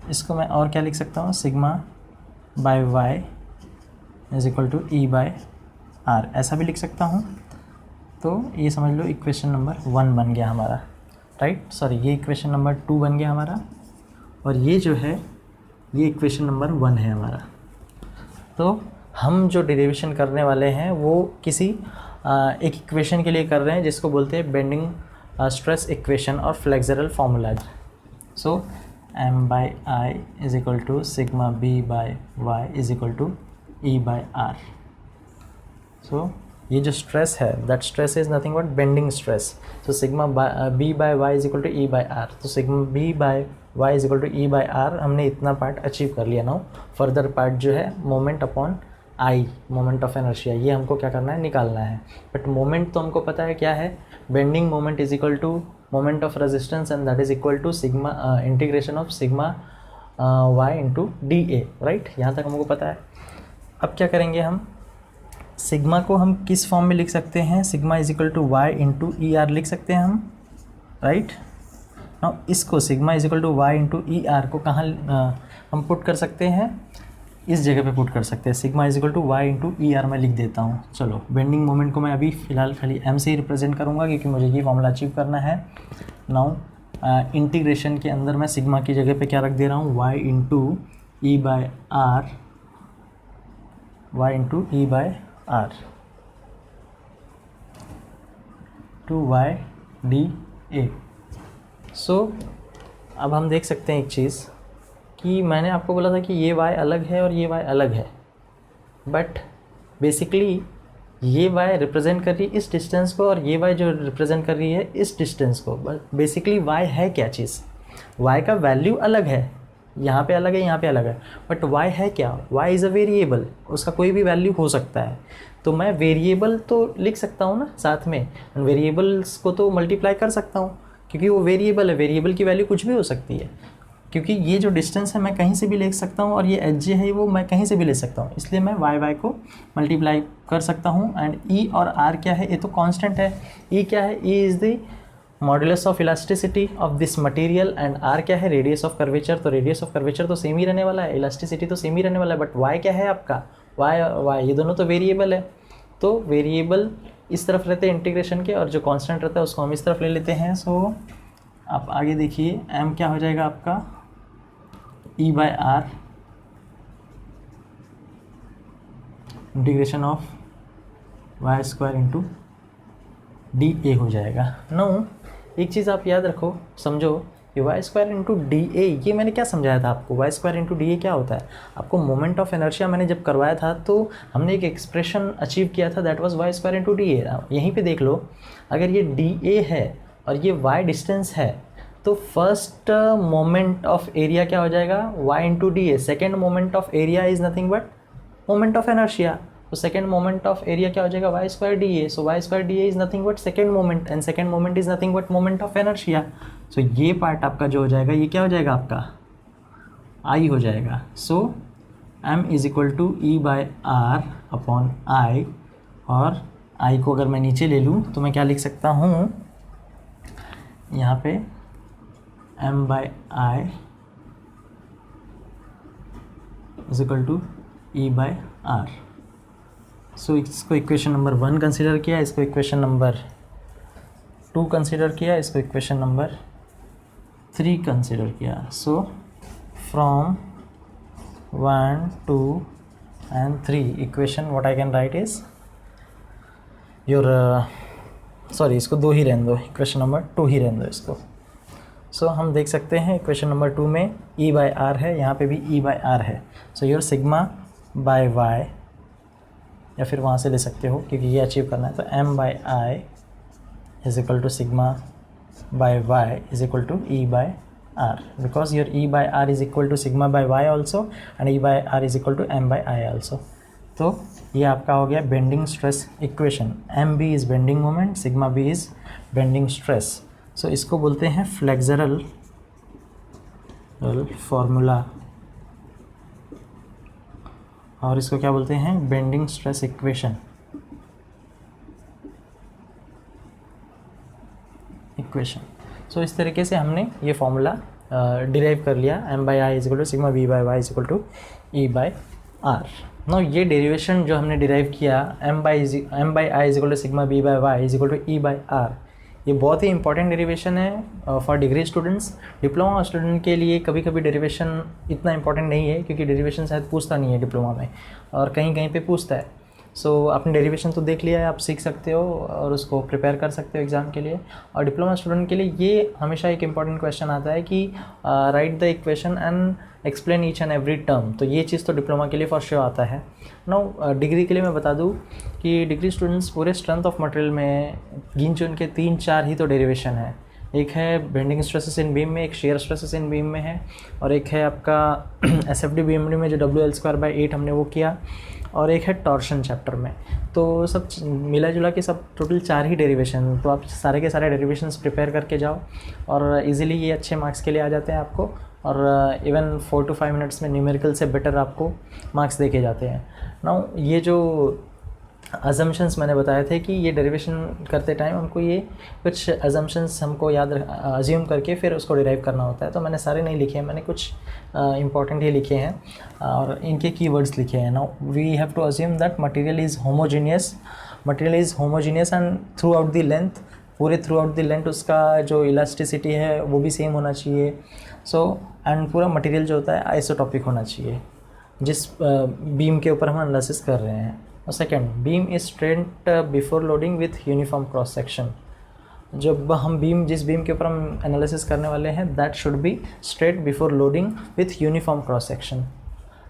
इसको मैं और क्या लिख सकता हूँ sigma by Y is equal to E by R, ऐसा भी लिख सकता हूँ। तो ये समझ लो इक्वेशन नंबर 1 बन गया हमारा, राइट सॉरी ये इक्वेशन नंबर 2 बन गया हमारा, और ये जो है ये इक्वेशन नंबर 1 है हमारा। तो हम जो डेरिवेशन करने वाले हैं वो किसी एक इक्वेशन के लिए कर रहे हैं जिसको बोलते हैं बेंडिंग स्ट्रेस इक्वेशन और flexural formulas. So M by I is equal to sigma B by Y is equal to E by R. So ये जो स्ट्रेस है that stress is nothing but bending stress. So sigma B by Y is equal to E by R, तो sigma B by Y is equal to E by R हमने इतना part achieve कर लिया। Now further part जो है moment upon I moment of inertia, ये हमको क्या करना है निकालना है। बट मोमेंट तो हमको पता है क्या है, bending moment is equal to moment of resistance and that is equal to sigma integration of sigma y into D A, right यहाँ तक हमको पता है। अब क्या करेंगे हम सिग्मा को हम किस फॉर्म में लिख सकते हैं, sigma is equal to y into E R लिख सकते हैं हम, राइट। नाउ इसको sigma is equal to y into E R को कहाँ हम पुट कर सकते हैं, इस जगह पे पुट कर सकते हैं। Sigma is equal to y into E R मैं लिख देता हूँ। चलो बेंडिंग मोमेंट को मैं अभी फ़िलहाल खाली एम से ही रिप्रेजेंट करूँगा क्योंकि मुझे ये फॉर्मूला अचीव करना है। नाउ इंटीग्रेशन के अंदर मैं सिग्मा की जगह पे क्या रख दे रहा हूँ Y into E by R, Y into E by R to Y D A. So अब हम देख सकते हैं एक चीज़ कि मैंने आपको बोला था कि ये y अलग है और ये y अलग है, बट बेसिकली ये y रिप्रेजेंट कर रही है इस डिस्टेंस को और ये y जो रिप्रेजेंट कर रही है इस डिस्टेंस को। बट बेसिकली y है क्या चीज़, y का वैल्यू अलग है, यहाँ पे अलग है, यहाँ पे अलग है, बट y है क्या, y इज़ अ वेरिएबल, उसका कोई भी वैल्यू हो सकता है। तो मैं वेरिएबल तो लिख सकता हूँ ना साथ में, वेरिएबल्स को तो मल्टीप्लाई कर सकता हूँ क्योंकि वो वेरिएबल है, वेरिएबल की वैल्यू कुछ भी हो सकती है। क्योंकि ये जो डिस्टेंस है मैं कहीं से भी ले सकता हूँ और ये एच जे है वो मैं कहीं से भी ले सकता हूँ, इसलिए मैं वाई वाई को मल्टीप्लाई कर सकता हूँ। एंड ई और आर क्या है, ये तो कांस्टेंट है। ई क्या है, E is the modulus of elasticity of this material and R क्या है, रेडियस ऑफ कर्वेचर। तो रेडियस ऑफ कर्वेचर तो सेम ही रहने वाला है, इलास्टिसिटी तो सेम ही रहने वाला है, बट वाई क्या है आपका, वाई ये दोनों तो वेरिएबल है। तो वेरिएबल इस तरफ रहते हैं इंटीग्रेशन के और जो कांस्टेंट रहता है उसको हम इस तरफ ले लेते हैं। सो आप आगे देखिए, एम क्या हो जाएगा आपका, E by R integration of y square into D A हो जाएगा। नो, एक चीज़ आप याद रखो, समझो कि y square into D A, ये मैंने क्या समझाया था आपको, y square into D A क्या होता है। आपको मोमेंट ऑफ इनर्शिया मैंने जब करवाया था तो हमने एक एक्सप्रेशन अचीव किया था, that was y square into D A. यहीं पे देख लो, अगर ये डी ए है और ये वाई डिस्टेंस है तो फर्स्ट मोमेंट ऑफ एरिया क्या हो जाएगा, y into D A. Second moment of area is nothing but moment of inertia, तो सेकेंड मोमेंट ऑफ एरिया क्या हो जाएगा, Y square D A. So Y square D A is nothing but second moment and second moment is nothing but moment of inertia. So ये part आपका जो हो जाएगा ये क्या हो जाएगा आपका, आई हो जाएगा। So M is equal to E by R upon I, और आई को अगर मैं नीचे ले लूँ तो मैं क्या लिख सकता हूँ यहाँ पे, m by I is equal to E by R. So इसको इक्वेशन नंबर 1 कंसिडर किया, इसको इक्वेशन नंबर 2 कंसिडर किया, इसको इक्वेशन नंबर 3 कंसिडर किया। So from 1, 2 and 3 equation what I can write is your, sorry इसको 2 ही रहने दो, इक्वेशन नंबर 2 ही रहने दो इसको। सो हम देख सकते हैं इक्वेशन नंबर 2 में ई बाय आर है, यहाँ पे भी ई बाय आर है। So your sigma by y, या फिर वहाँ से ले सकते हो क्योंकि ये अचीव करना है, तो M by I is equal to sigma by Y is equal to E by R, because your E by R is equal to sigma by Y also and E by R is equal to M by I also. तो ये आपका हो गया bending stress equation. M B is bending moment, sigma B is bending stress. So इसको बोलते हैं flexural formula, और इसको क्या बोलते हैं, बेंडिंग स्ट्रेस इक्वेशन। सो इस तरीके से हमने ये फॉर्मूला डिराइव कर लिया, M by I is equal to sigma B by Y is equal to E by R. No, ये डेरिवेशन जो हमने डिराइव किया, M by I is equal to sigma B by Y is equal to E by R, ये बहुत ही important derivation है for degree students. Diploma student के लिए कभी कभी डेरिवेशन इतना इंपॉर्टेंट नहीं है क्योंकि डेरिवेशन शायद पूछता नहीं है डिप्लोमा में, और कहीं कहीं पे पूछता है। सो आपने डेरिवेशन तो देख लिया है, आप सीख सकते हो और उसको प्रिपेयर कर सकते हो एग्ज़ाम के लिए। और डिप्लोमा स्टूडेंट के लिए ये हमेशा एक इंपॉर्टेंट क्वेश्चन आता है कि right the equation and explain each and every term, तो ये चीज़ तो डिप्लोमा के लिए फॉर श्योर आता है। नो, डिग्री के लिए मैं बता दूँ कि डिग्री स्टूडेंट्स पूरे स्ट्रेंथ ऑफ मटेरियल में गिन चुन के 3-4 ही तो डेरिवेशन है। एक है बेंडिंग स्ट्रेसेस इन बीम में, एक शेयर स्ट्रेसेस इन बीम में है, और एक है आपका एसएफडी बीएमडी में जो WL²/8 हमने वो किया, और एक है टॉर्शन चैप्टर में। तो सब मिला जुला के सब टोटल 4 ही डेरिवेशन, तो आप सारे के सारे डेरिवेशंस प्रिपेयर करके जाओ और इजीली ये अच्छे मार्क्स के लिए आ जाते हैं आपको, और इवन 4 to 5 मिनट्स में न्यूमेरिकल से बेटर आपको मार्क्स देके जाते हैं। नाउ ये जो अजम्पशंस मैंने बताए थे कि ये डेरिवेशन करते टाइम हमको ये कुछ अजम्पशंस हमको याद अज्यूम करके फिर उसको डिराइव करना होता है, तो मैंने सारे नहीं लिखे हैं, मैंने कुछ इंपॉर्टेंट ही लिखे हैं और इनके कीवर्ड्स लिखे हैं। Now we have to assume that material is homogeneous and throughout the length, पूरे थ्रू आउट द लेंथ उसका जो इलास्टिसिटी है वो भी सेम होना चाहिए। सो एंड पूरा मटेरियल जो होता है आइसोटॉपिक होना चाहिए जिस बीम के ऊपर हम एनालिसिस कर रहे हैं। और second, beam is straight before loading with uniform cross section, जब हम जिस बीम के ऊपर हम एनालिसिस करने वाले हैं, that should be straight before loading with uniform cross section,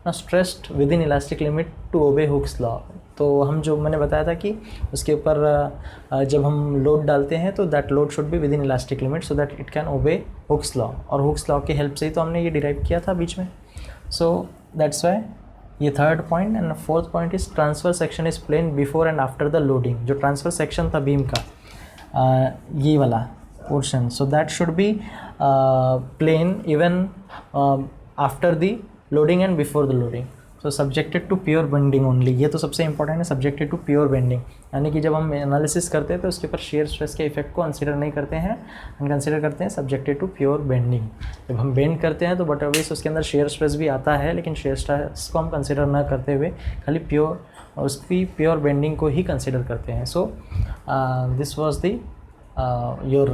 stressed within elastic limit to obey Hooke's law. तो हम जो मैंने बताया था कि उसके ऊपर जब हम लोड डालते हैं तो that load should be within elastic limit so that it can obey Hooke's law, और हुक्स लॉ की हेल्प से ही तो हमने ये डिराइव किया था बीच में। सो दैट्स वाई ये third point. And fourth point is transfer section is plane before and after the loading. जो ट्रांसफर सेक्शन था बीम का ये वाला portion, so that should be plane even after the loading and before the loading. So subjected to pure bending only. ये तो सबसे important है, subjected to pure bending, यानी कि जब हम एनालिसिस करते हैं तो उसके ऊपर शेयर स्ट्रेस के इफेक्ट को कंसीडर नहीं करते हैं, हम कंसीडर करते हैं सब्जेक्टेड टू प्योर बेंडिंग। जब हम बेंड करते हैं तो बट ऑब्वियस उसके अंदर शेयर स्ट्रेस भी आता है, लेकिन शेयर स्ट्रेस को हम कंसीडर ना करते हुए खाली उसकी प्योर बेंडिंग को ही कंसीडर करते हैं। So this was the your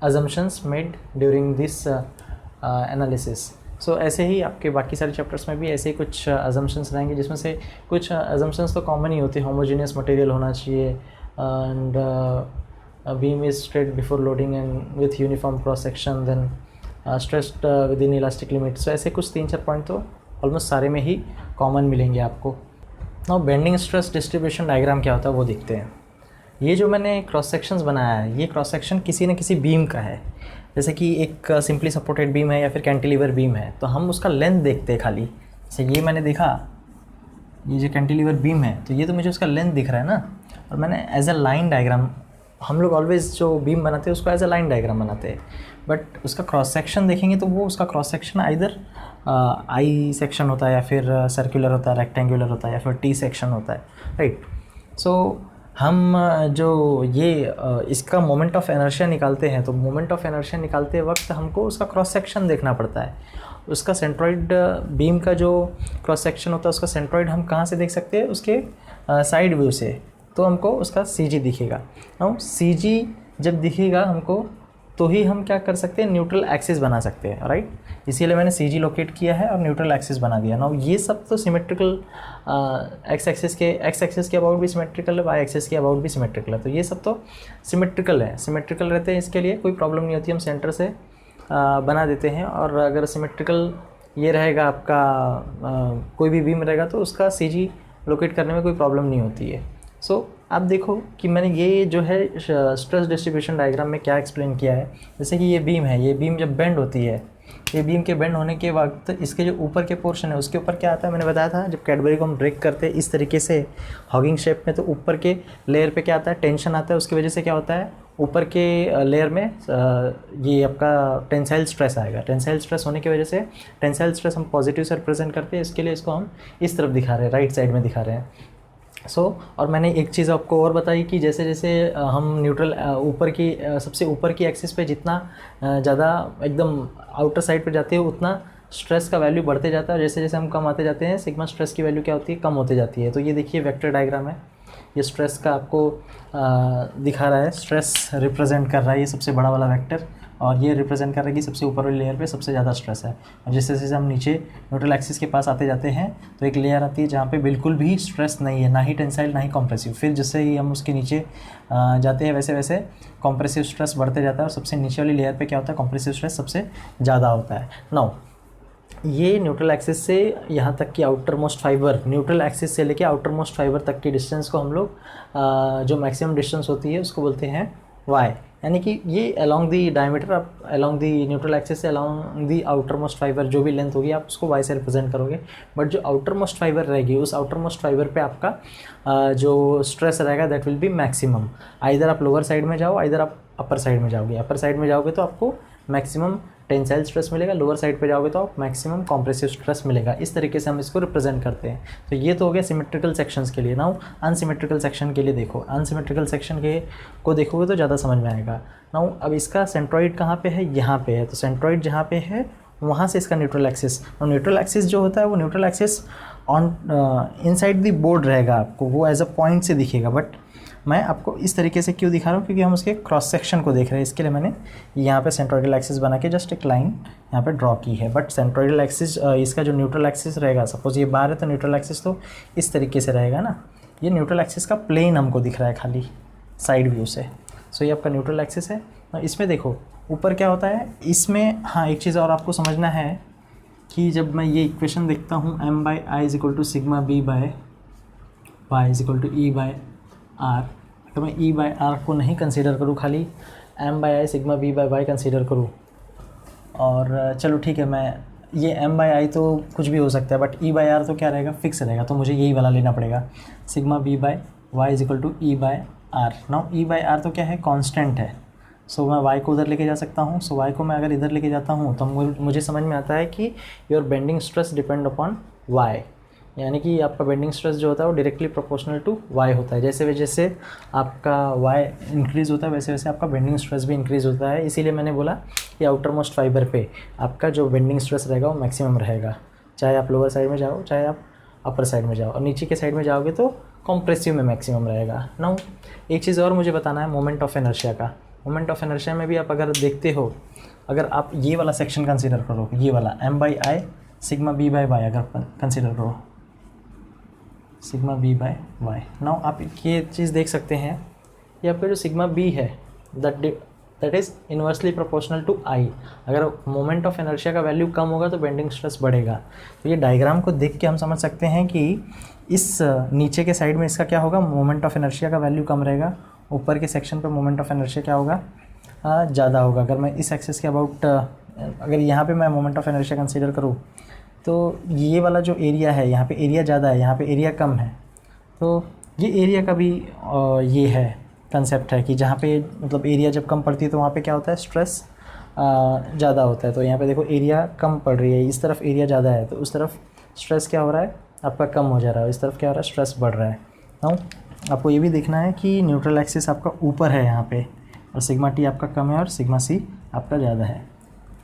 assumptions made during this analysis. So ऐसे ही आपके बाकी सारे चैप्टर्स में भी ऐसे ही कुछ assumptions रहेंगे, जिसमें से कुछ assumptions तो कॉमन ही होते हैं। होमोजीनियस मटेरियल होना चाहिए, and beam is straight before loading and with uniform cross section, then stressed within elastic limit. So ऐसे कुछ 3-4 पॉइंट तो ऑलमोस्ट सारे में ही कॉमन मिलेंगे आपको। Now bending stress distribution diagram क्या होता है वो देखते हैं। ये जो मैंने क्रॉस सेक्शंस बनाया है, ये क्रॉस सेक्शन किसी न किसी बीम का है। जैसे कि एक सिंपली सपोर्टेड बीम है या फिर कैंटिलीवर बीम है, तो हम उसका लेंथ देखते हैं खाली। जैसे ये मैंने देखा, ये जो कैंटिलीवर बीम है तो ये तो मुझे उसका लेंथ दिख रहा है ना, और मैंने एज अ लाइन डायग्राम, हम लोग ऑलवेज जो बीम बनाते हैं उसको एज अ लाइन डायग्राम बनाते हैं, बट उसका क्रॉस सेक्शन देखेंगे तो वो उसका cross section either I section होता है, या फिर सर्कुलर होता है, रेक्टेंगुलर होता है, या फिर टी सेक्शन होता है, राइट। सो हम जो ये इसका मोमेंट ऑफ इनर्शिया निकालते हैं, तो मोमेंट ऑफ इनर्शिया निकालते वक्त हमको उसका क्रॉस सेक्शन देखना पड़ता है। उसका सेंट्रॉइड बीम का जो क्रॉस सेक्शन होता है, उसका सेंट्रॉइड हम कहाँ से देख सकते हैं? उसके साइड व्यू से, तो हमको उसका CG दिखेगा। नाउ CG जब दिखेगा हमको, तो ही हम क्या कर सकते हैं? न्यूट्रल एक्सिस बना सकते हैं, राइट। इसीलिए मैंने CG लोकेट किया है और न्यूट्रल एक्सिस बना दिया। नाउ ये सब तो सिमेट्रिकल, एक्स एक्सिस के अबाउट भी सिमेट्रिकल है, वाई एक्सिस के अबाउट भी सिमेट्रिकल है, तो ये सब तो सिमेट्रिकल है, सिमेट्रिकल रहते हैं। इसके लिए कोई प्रॉब्लम नहीं होती, हम सेंटर से बना देते हैं। और अगर सिमेट्रिकल ये रहेगा आपका कोई भी बीम रहेगा तो उसका CG लोकेट करने में कोई प्रॉब्लम नहीं होती है। सो आप देखो कि मैंने ये जो है स्ट्रेस डिस्ट्रीब्यूशन डायग्राम में क्या एक्सप्लेन किया है। जैसे कि ये बीम है, ये बीम जब बेंड होती है, ये बीम के बेंड होने के वक्त इसके जो ऊपर के पोर्शन है उसके ऊपर क्या आता है? मैंने बताया था, जब कैडबरी को हम ब्रेक करते हैं इस तरीके से हॉगिंग शेप में, तो ऊपर के लेयर पे क्या आता है? टेंशन आता है। उसकी वजह से क्या होता है? ऊपर के लेयर में ये आपका टेंसाइल स्ट्रेस आएगा। टेंसाइल स्ट्रेस होने की वजह से, टेंसाइल स्ट्रेस हम पॉजिटिव से रिप्रेजेंट करते हैं, इसके लिए इसको हम इस तरफ दिखा रहे हैं, राइट साइड में दिखा रहे हैं। और मैंने एक चीज़ आपको और बताई कि जैसे जैसे हम न्यूट्रल ऊपर की सबसे ऊपर की एक्सिस पे जितना ज़्यादा एकदम आउटर साइड पे जाते हैं, उतना स्ट्रेस का वैल्यू बढ़ते जाता है, और जैसे जैसे हम कम आते जाते हैं, सिग्मा स्ट्रेस की वैल्यू क्या होती है? कम होते जाती है। तो ये देखिए वेक्टर डायग्राम है, ये स्ट्रेस का आपको दिखा रहा है, स्ट्रेस रिप्रेजेंट कर रहा है ये सबसे बड़ा वाला वेक्टर, और ये रिप्रेजेंट कर रहा है कि सबसे ऊपर वाली लेयर पे सबसे ज़्यादा स्ट्रेस है। और जैसे जैसे हम नीचे न्यूट्रल एक्सिस के पास आते जाते हैं तो एक लेयर आती है जहाँ पे बिल्कुल भी स्ट्रेस नहीं है, ना ही टेंसाइल ना ही कॉम्प्रेसिव। फिर जैसे ही हम उसके नीचे जाते हैं वैसे वैसे कॉम्प्रेसिव स्ट्रेस बढ़ते जाता है, और सबसे नीचे वाली लेयर पे क्या होता है? कॉम्प्रेसिव स्ट्रेस सबसे ज़्यादा होता है। नाउ ये न्यूट्रल एक्सिस से यहाँ तक की outer most fibre, neutral axis से लेके आउटर मोस्ट फाइबर तक की डिस्टेंस को हम लोग जो मैक्सिमम डिस्टेंस होती है उसको बोलते हैं y, यानी कि ये अलोंग दी डायमीटर, आप अलोंग दी न्यूट्रल एक्सिस से along the outer most fibre जो भी लेंथ होगी आप उसको y से रिप्रेजेंट करोगे। बट जो आउटर मोस्ट फाइबर रहेगी, उस आउटर मोस्ट फाइबर पे आपका जो स्ट्रेस रहेगा that will B maximum. Either आप लोअर साइड में जाओ, आइदर आप अपर साइड में जाओगे। अपर साइड में जाओगे तो आपको मैक्सिमम टेंसाइल स्ट्रेस मिलेगा, लोअर साइड पे जाओगे तो आप मैक्सिमम कॉम्प्रेसिव स्ट्रेस मिलेगा। इस तरीके से हम इसको रिप्रेजेंट करते हैं। तो ये तो हो गया सिमेट्रिकल सेक्शंस के लिए। नाउ अनसिमेट्रिकल सेक्शन के लिए देखो, अनसिमेट्रिकल सेक्शन के को देखोगे तो ज़्यादा समझ में आएगा। नाउ अब इसका सेंट्रॉइड कहाँ पे है? यहाँ पे है। तो सेंट्रॉइड जहाँ पे है वहाँ से इसका न्यूट्रल एक्सिस, और न्यूट्रल एक्सिस जो होता है वो neutral axis on inside the board रहेगा, आपको वो एज अ पॉइंट से दिखेगा। बट मैं आपको इस तरीके से क्यों दिखा रहा हूँ? क्योंकि हम उसके क्रॉस सेक्शन को देख रहे हैं, इसके लिए मैंने यहाँ पे सेंट्रोइडल एक्सिस बना के जस्ट एक लाइन यहाँ पे ड्रॉ की है। बट सेंट्रोइडल एक्सिस, इसका जो न्यूट्रल एक्सिस रहेगा, सपोज ये बार है तो न्यूट्रल एक्सिस तो इस तरीके से रहेगा ना। ये न्यूट्रल एक्सिस का प्लेन हमको दिख रहा है खाली साइड व्यू से। सो ये आपका न्यूट्रल एक्सिस है। इसमें देखो ऊपर क्या होता है, इसमें हाँ एक चीज़ और आपको समझना है कि जब मैं ये इक्वेशन देखता हूँ m/i is equal to sigma b/y is equal to e/r, तो मैं e/r को नहीं कंसीडर करूँ, खाली m/i सिग्मा b/y कंसीडर करूँ, और चलो ठीक है, मैं ये m/i तो कुछ भी हो सकता है, बट e/r तो क्या रहेगा, फिक्स रहेगा, तो मुझे यही वाला लेना पड़ेगा, sigma b/y is equal to e/r। Now e/r तो क्या है, कांस्टेंट है, सो मैं y को उधर लेके जा सकता हूँ, सो y को मैं अगर इधर लेके जाता हूँ तो मुझे समझ में आता है कि your bending stress depend upon y, यानी कि आपका बेंडिंग स्ट्रेस जो होता है वो डायरेक्टली प्रोपोर्शनल टू y होता है। जैसे जैसे आपका y इंक्रीज़ होता है वैसे वैसे आपका बेंडिंग स्ट्रेस भी इंक्रीज़ होता है। इसीलिए मैंने बोला कि आउटर मोस्ट फाइबर पे आपका जो बेंडिंग स्ट्रेस रहेगा वो मैक्सिमम रहेगा, चाहे आप लोअर साइड में जाओ चाहे आप अपर साइड में जाओ, और नीचे के साइड में जाओगे तो कॉम्प्रेसिव में मैक्सिमम रहेगा। नाउ एक चीज़ और मुझे बताना है मोमेंट ऑफ इनर्शिया का। मोमेंट ऑफ इनर्शिया में भी आप अगर देखते हो, अगर आप ये वाला सेक्शन कंसीडर करो, ये वाला m/i सिग्मा b/y अगर कंसीडर करो, सिग्मा b/y, नाउ आप ये चीज़ देख सकते हैं, ये आपका जो सिग्मा b है that is inversely proportional to i। अगर मोमेंट ऑफ इनर्शिया का वैल्यू कम होगा तो बेंडिंग स्ट्रेस बढ़ेगा। तो ये डायग्राम को देख के हम समझ सकते हैं कि इस नीचे के साइड में इसका क्या होगा, मोमेंट ऑफ इनर्शिया का वैल्यू कम रहेगा, ऊपर के सेक्शन पे मोमेंट ऑफ इनर्शिया क्या होगा, ज़्यादा होगा। अगर मैं इस एक्सिस के अबाउट अगर यहाँ पे मैं मोमेंट ऑफ इनर्शिया कंसीडर करूँ तो ये वाला जो एरिया है यहाँ पे एरिया ज़्यादा है, यहाँ पे एरिया कम है, तो ये एरिया का भी ये है कंसेप्ट है कि जहाँ पे मतलब एरिया जब कम पड़ती है तो वहाँ पे क्या होता है, स्ट्रेस ज़्यादा होता है। तो यहाँ पे देखो एरिया कम पड़ रही है, इस तरफ एरिया ज़्यादा है तो उस तरफ स्ट्रेस क्या हो रहा है आपका, कम हो जा रहा है, इस तरफ क्या हो रहा है, स्ट्रेस बढ़ रहा है। नाउ आपको ये भी देखना है कि न्यूट्रल एक्सिस आपका ऊपर है यहाँ पे, और सिग्मा टी आपका कम है और सिग्मा सी आपका ज़्यादा है,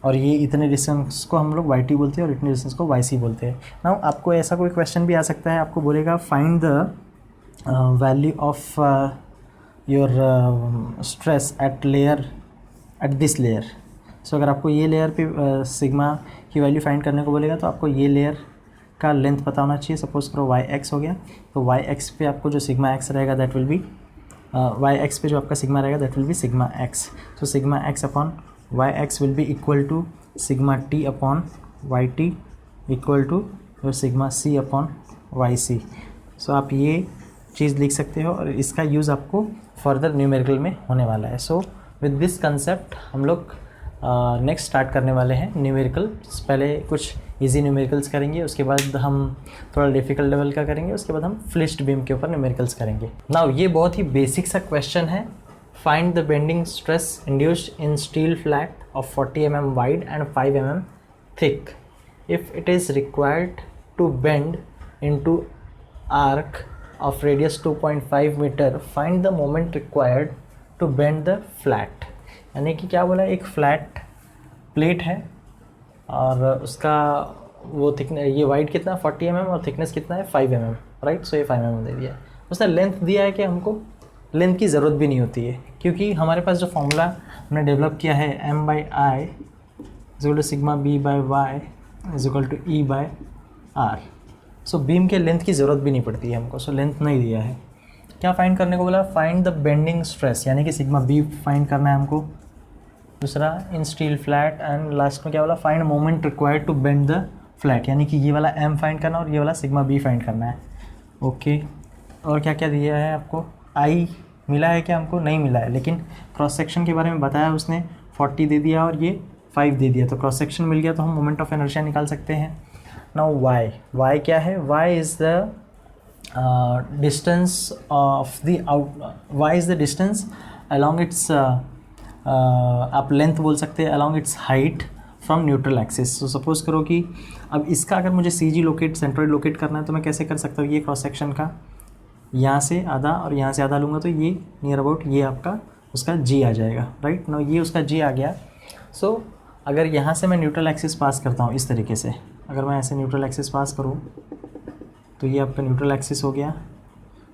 और ये इतने डिस्टेंस को हम लोग YT बोलते हैं और इतने डिस्टेंस को YC बोलते हैं। नाउ आपको ऐसा कोई क्वेश्चन भी आ सकता है, आपको बोलेगा find the value of your stress at this layer. So अगर आपको ये लेयर पे सिग्मा की वैल्यू फाइंड करने को बोलेगा तो आपको ये लेयर का लेंथ पता होना चाहिए। सपोज करो yx हो गया, तो yx पे आपको जो सिग्मा x रहेगा दैट विल बी yx पे जो आपका सिग्मा रहेगा that will be sigma x। तो sigma x upon yx will be equal to sigma t upon yt equal to your sigma c upon yc। So आप ये चीज़ लिख सकते हो और इसका यूज़ आपको फर्दर न्यूमेरिकल में होने वाला है। सो विद दिस कंसेप्ट हम लोग नेक्स्ट स्टार्ट करने वाले हैं न्यूमेरिकल्स। पहले कुछ इजी न्यूमेरिकल्स करेंगे, उसके बाद हम थोड़ा डिफिकल्ट लेवल का करेंगे, उसके बाद हम फ्लिश्ड बीम के ऊपर न्यूमेरिकल्स करेंगे। नाउ ये बहुत ही बेसिक सा क्वेश्चन है, find the bending stress induced in steel flat of 40 mm wide and 5 mm thick if it is required to bend into arc of radius 2.5 metre, find the moment required to bend the flat. यानी कि क्या बोला, एक flat plate है और उसका वो thickness, ये वाइड कितना 40 mm और थिकनेस कितना है 5 mm, राइट। सो ये 5 mm दे दिया है, उसने लेंथ दिया है कि हमको लेंथ की ज़रूरत भी नहीं होती है, क्योंकि हमारे पास जो फॉर्मूला हमने डेवलप किया है m/i is equal to sigma b/y is equal to e/r। So beam के लेंथ की ज़रूरत भी नहीं पड़ती है हमको, सो लेंथ नहीं दिया है। क्या फाइंड करने को बोला, फाइंड द बेंडिंग स्ट्रेस, यानी कि सिग्मा b फाइंड करना है हमको। दूसरा in steel flat, and last में क्या बोला, find moment required to bend the flat, यानी कि ये वाला m फाइंड करना और ये वाला सिग्मा b फाइंड करना है। ओके, और क्या क्या दिया है आपको, i मिला है क्या, हमको नहीं मिला है, लेकिन क्रॉस सेक्शन के बारे में बताया उसने, 40 दे दिया और ये 5 दे दिया, तो क्रॉस सेक्शन मिल गया, तो हम मोमेंट ऑफ इनर्शिया निकाल सकते हैं। नाउ y क्या है, y is the distance of the y is the distance along its, आप लेंथ बोल सकते हैं, along its height from neutral axis. So suppose करो कि अब इसका अगर मुझे CG लोकेट, सेंट्रोइड लोकेट करना है, तो मैं कैसे कर सकता हूँ, ये क्रॉस सेक्शन का यहाँ से आधा और यहाँ से आधा लूँगा, तो ये नियर अबाउट ये आपका उसका G आ जाएगा, राइट। नाउ ये उसका G आ गया। सो अगर यहाँ से मैं न्यूट्रल एक्सिस पास करता हूँ इस तरीके से, अगर मैं ऐसे न्यूट्रल एक्सिस पास करूँ तो ये आपका न्यूट्रल एक्सिस हो गया,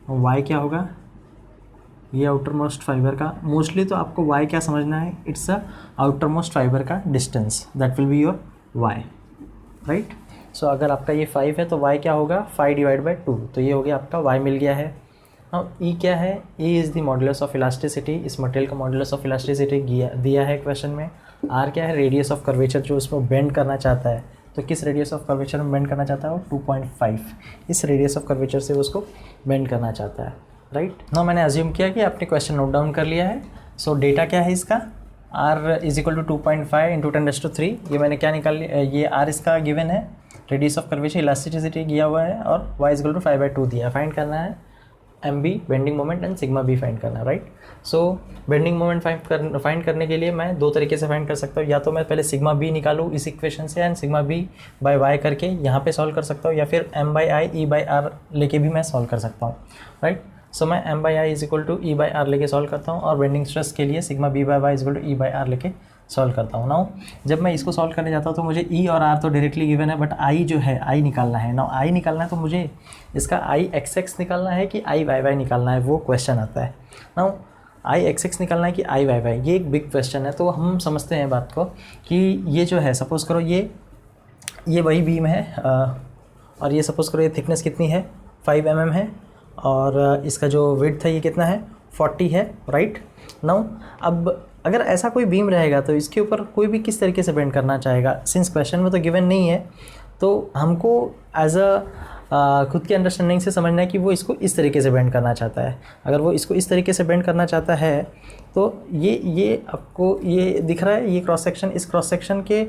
और y क्या होगा, ये आउटर मोस्ट फाइबर का, मोस्टली तो आपको y क्या समझना है, it's a outermost fibre का distance, that will be your y, right. So अगर आपका ये 5 है तो y क्या होगा, 5 डिवाइड बाई 2, तो ये हो गया आपका y मिल गया है। अब ई क्या है, E is the modulus of elasticity, इस मटेरियल का मॉडुलस ऑफ इलास्टिसिटी दिया है क्वेश्चन में। आर क्या है, रेडियस ऑफ कर्वेचर जो उसमें बेंड करना चाहता है, तो किस रेडियस ऑफ कर्वेचर में बेंड करना चाहता है वो 2.5, इस रेडियस ऑफ कर्वेचर से उसको बेंड करना चाहता है, राइट। नाउ मैंने अज्यूम किया कि आपने क्वेश्चन नोट डाउन कर लिया है। सो डेटा क्या है इसका, r is equal to 2.5 into 10⁻3, ये मैंने क्या निकाल लिया, ये r इसका गिवन है, रेडियस ऑफ कर्वेचर इलास्टिसिटी दिया हुआ है, और y इज इक्वल टू 5/2 दिया है। फाइंड करना है M B bending moment and sigma B find करना है, right. So bending moment find करने के लिए मैं दो तरीके से फाइंड कर सकता हूँ, या तो मैं पहले सिग्मा बी निकालूँ इस इक्वेशन से and sigma B by Y करके यहाँ पे सॉल्व कर सकता हूँ, या फिर m by I E by R लेके भी मैं सॉल्व कर सकता हूँ, राइट। सो मैं m by I is equal to E by R लेके सॉल्व करता हूँ, और बेंडिंग स्ट्रेस के लिए sigma B by Y is equal to E by R लेके सॉल्व करता हूँ। नाउ जब मैं इसको सॉल्व करने जाता हूँ तो मुझे ई और आर तो डायरेक्टली गिवन है, बट आई जो है आई निकालना है। नाउ आई निकालना है तो मुझे इसका आई एक्स एक्स निकालना है कि आई वाई वाई निकालना है, वो क्वेश्चन आता है। नाउ आई एक्स एक्स निकालना है कि आई वाई वाई, ये एक बिग क्वेश्चन है। तो हम समझते हैं बात को कि ये जो है, सपोज़ करो ये वही बीम है, और ये सपोज़ करो ये थिकनेस कितनी है 5 mm है, और इसका जो विड्थ है ये कितना है 40 है, राइट। नाउ अब अगर ऐसा कोई बीम रहेगा तो इसके ऊपर कोई भी किस तरीके से बेंड करना चाहेगा, सिंस क्वेश्चन में तो गिवन नहीं है, तो हमको एज अ खुद की अंडरस्टैंडिंग से समझना है कि वो इसको इस तरीके से बेंड करना चाहता है। अगर वो इसको इस तरीके से बेंड करना चाहता है तो ये आपको ये दिख रहा है, ये क्रॉस सेक्शन, इस क्रॉस सेक्शन के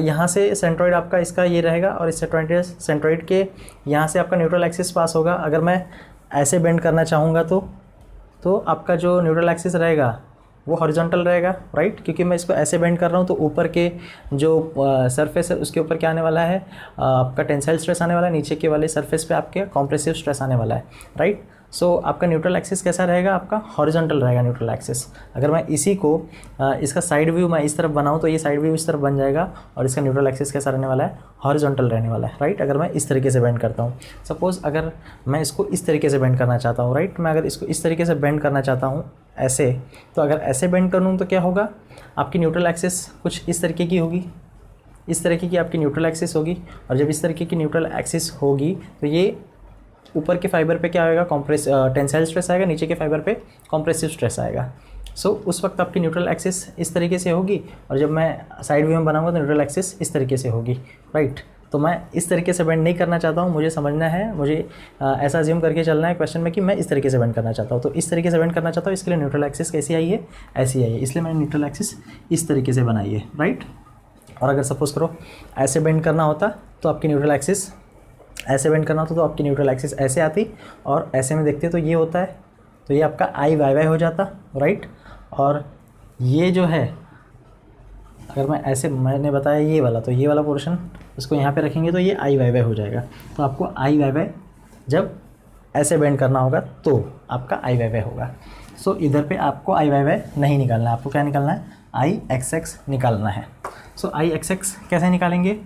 यहाँ से सेंट्रॉइड आपका इसका ये रहेगा, और इस सेंट्रॉइड के यहाँ से आपका न्यूट्रल एक्सिस पास होगा। अगर मैं ऐसे बेंड करना चाहूँगा तो आपका जो न्यूट्रल एक्सिस रहेगा वो हॉरिजॉन्टल रहेगा, राइट, क्योंकि मैं इसको ऐसे बेंड कर रहा हूँ। तो ऊपर के जो सरफेस है उसके ऊपर क्या आने वाला है, आपका टेंसाइल स्ट्रेस आने वाला है, नीचे के वाले सरफेस पे आपके कॉम्प्रेसिव स्ट्रेस आने वाला है, राइट। सो आपका न्यूट्रल एक्सिस कैसा रहेगा, आपका हॉरिजॉन्टल रहेगा न्यूट्रल एक्सिस। अगर मैं इसी को इसका साइड व्यू मैं इस तरफ बनाऊँ तो ये साइड व्यू इस तरफ बन जाएगा, और इसका न्यूट्रल एक्सिस कैसा रहने वाला है, हॉरिजॉन्टल रहने वाला है, राइट। अगर मैं इस तरीके से बेंड करता हूँ, सपोज़ अगर मैं इसको इस तरीके से बेंड करना चाहता हूँ, राइट, मैं अगर इसको इस तरीके से बेंड करना चाहता हूँ ऐसे, तो अगर ऐसे बेंड करूँ तो क्या होगा, आपकी न्यूट्रल एक्सिस कुछ इस तरीके की होगी, इस तरीके की आपकी न्यूट्रल एक्सिस होगी। और जब इस तरीके की न्यूट्रल एक्सिस होगी तो ये ऊपर के फाइबर पे क्या आएगा, टेंसाइल स्ट्रेस आएगा, नीचे के फाइबर पे कॉम्प्रेसिव स्ट्रेस आएगा। सो उस वक्त आपकी न्यूट्रल एक्सिस इस तरीके से होगी, और जब मैं साइड व्यू में बनाऊंगा तो न्यूट्रल एक्सिस इस तरीके से होगी, राइट। तो मैं इस तरीके से बेंड नहीं करना चाहता हूँ, मुझे समझना है, मुझे ऐसा अज्यूम करके चलना है क्वेश्चन में कि मैं इस तरीके से बेंड करना चाहता हूँ। तो इस तरीके से बेंड करना चाहता हूँ, इसके लिए न्यूट्रल एक्सिस कैसी आई है, ऐसी आई है, इसलिए मैंने न्यूट्रल एक्सिस इस तरीके से बनाई है, राइट। और अगर सपोज़ करो ऐसे बेंड करना होता तो आपकी न्यूट्रल एक्सिस ऐसे बेंड करना होता तो आपकी न्यूट्रल एक्सिस ऐसे आती, और ऐसे में देखते तो ये होता है, तो ये आपका आई वाई वाई हो जाता, राइट। और ये जो है अगर मैं ऐसे, मैंने बताया ये वाला, तो ये वाला पोर्शन इसको यहाँ पे रखेंगे तो ये आई वाई वाई हो जाएगा। तो आपको आई वाई वाई जब ऐसे बेंड करना होगा तो आपका आई वाई वाई होगा। सो इधर पे आपको आई वाई वाई नहीं निकालना है, आपको क्या निकालना है, आई एक्स एक्स निकालना है। सो आई एक्स एक्स कैसे निकालेंगे,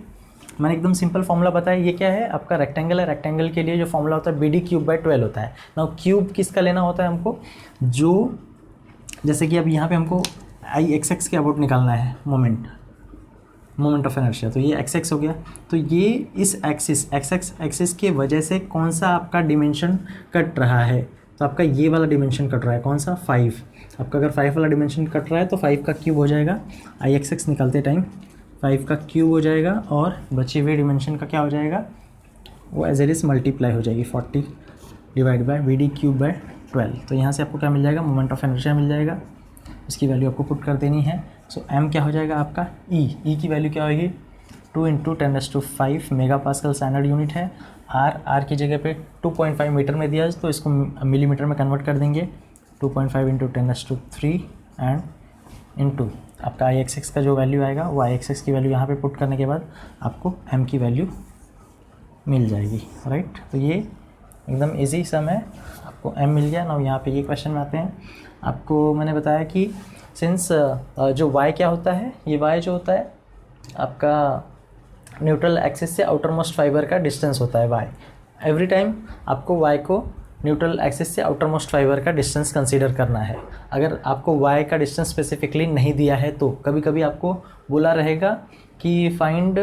मैंने एकदम सिंपल फॉर्मूला बताया। ये क्या है, आपका रेक्टेंगल है, रेक्टेंगल के लिए जो फॉर्मूला होता है BD3/12 होता है। नाउ क्यूब किसका लेना होता है हमको, जो जैसे कि अब यहाँ पे हमको आई एक्स एक्स के अबाउट निकालना है मोमेंट ऑफ इनर्शिया, तो ये एक्स एक्स हो गया। तो ये इस एक्सिस एक्सिस के वजह से कौन सा आपका डिमेंशन कट रहा है, तो आपका ये वाला डिमेंशन कट रहा है, कौन सा 5। आपका अगर 5 वाला डिमेंशन कट रहा है तो 5 का क्यूब हो जाएगा, आई एक्स एक्स निकालते टाइम 5 का क्यूब हो जाएगा, और बचे हुए डिमेंशन का क्या हो जाएगा, वो एज इट इज़ मल्टीप्लाई हो जाएगी 40 डिवाइड बाय BD3/12। तो यहाँ से आपको क्या मिल जाएगा, मोमेंट ऑफ इनर्शिया मिल जाएगा, इसकी वैल्यू आपको पुट कर देनी है। सो m क्या हो जाएगा आपका, ई की वैल्यू क्या होगी 2 × 10⁵ मेगा पास्कल स्टैंडर्ड यूनिट है। r की जगह पे 2.5 मीटर में दिया है, तो इसको मिलीमीटर में कन्वर्ट कर देंगे, 2.5 × 10⁵ एंड इनटू आपका आई एक्स एक्स का जो वैल्यू आएगा वो आई एक्स एक्स की वैल्यू यहाँ पे पुट करने के बाद आपको m की वैल्यू मिल जाएगी, राइट। तो ये एकदम इजी सम है, आपको m मिल गया ना। यहाँ पे ये क्वेश्चन में आते हैं, आपको मैंने बताया कि सिंस जो y क्या होता है, ये y जो होता है आपका न्यूट्रल एक्सिस से आउटर मोस्ट फाइबर का डिस्टेंस होता है y। एवरी टाइम आपको y को न्यूट्रल एक्सिस से आउटर मोस्ट फाइबर का डिस्टेंस कंसीडर करना है। अगर आपको y का डिस्टेंस स्पेसिफिकली नहीं दिया है तो कभी कभी आपको बोला रहेगा कि find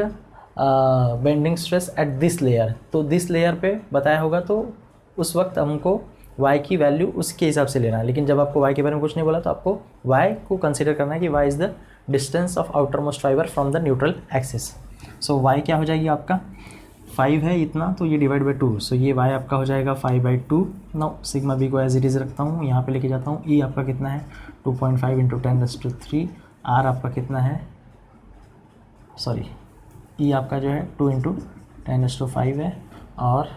bending stress at this layer, तो दिस लेयर पे बताया होगा, तो उस वक्त हमको y की वैल्यू उसके हिसाब से लेना है। लेकिन जब आपको y के बारे में कुछ नहीं बोला तो आपको y को कंसिडर करना है कि y is the distance of outer most fibre from the neutral axis. So y क्या हो जाएगी आपका 5 है इतना, तो ये डिवाइड बाई 2, सो ये y आपका हो जाएगा 5/2। नाउ सिग्मा b को एज इट इज़ रखता हूँ, यहाँ पे लेके जाता हूँ। e आपका कितना है 2.5 इंटू 10⁻3। r आपका कितना है, सॉरी e आपका जो है 2 इंटू 10⁻5 है, और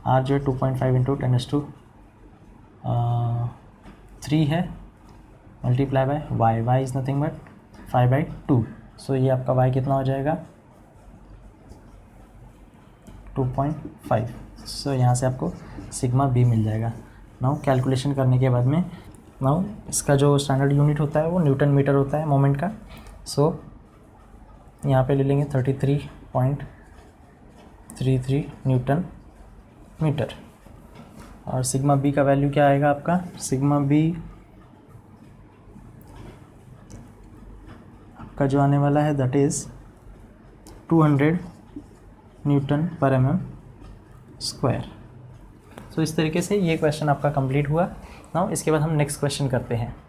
r जो है 2.5 इंटू 10⁻3 है, multiply by y is nothing but 5/2। सो ये आपका y कितना हो जाएगा 2.5। सो यहाँ से आपको सिग्मा b मिल जाएगा। नाउ कैलकुलेशन करने के बाद में, नाउ इसका जो स्टैंडर्ड यूनिट होता है वो न्यूटन मीटर होता है मोमेंट का। सो यहाँ पे ले लेंगे 33.33 न्यूटन मीटर। और सिग्मा b का वैल्यू क्या आएगा आपका, सिग्मा b आपका जो आने वाला है दैट इज़ 200 न्यूटन पर mm स्क्वायर। सो इस तरीके से ये क्वेश्चन आपका कंप्लीट हुआ। नाउ इसके बाद हम नेक्स्ट क्वेश्चन करते हैं।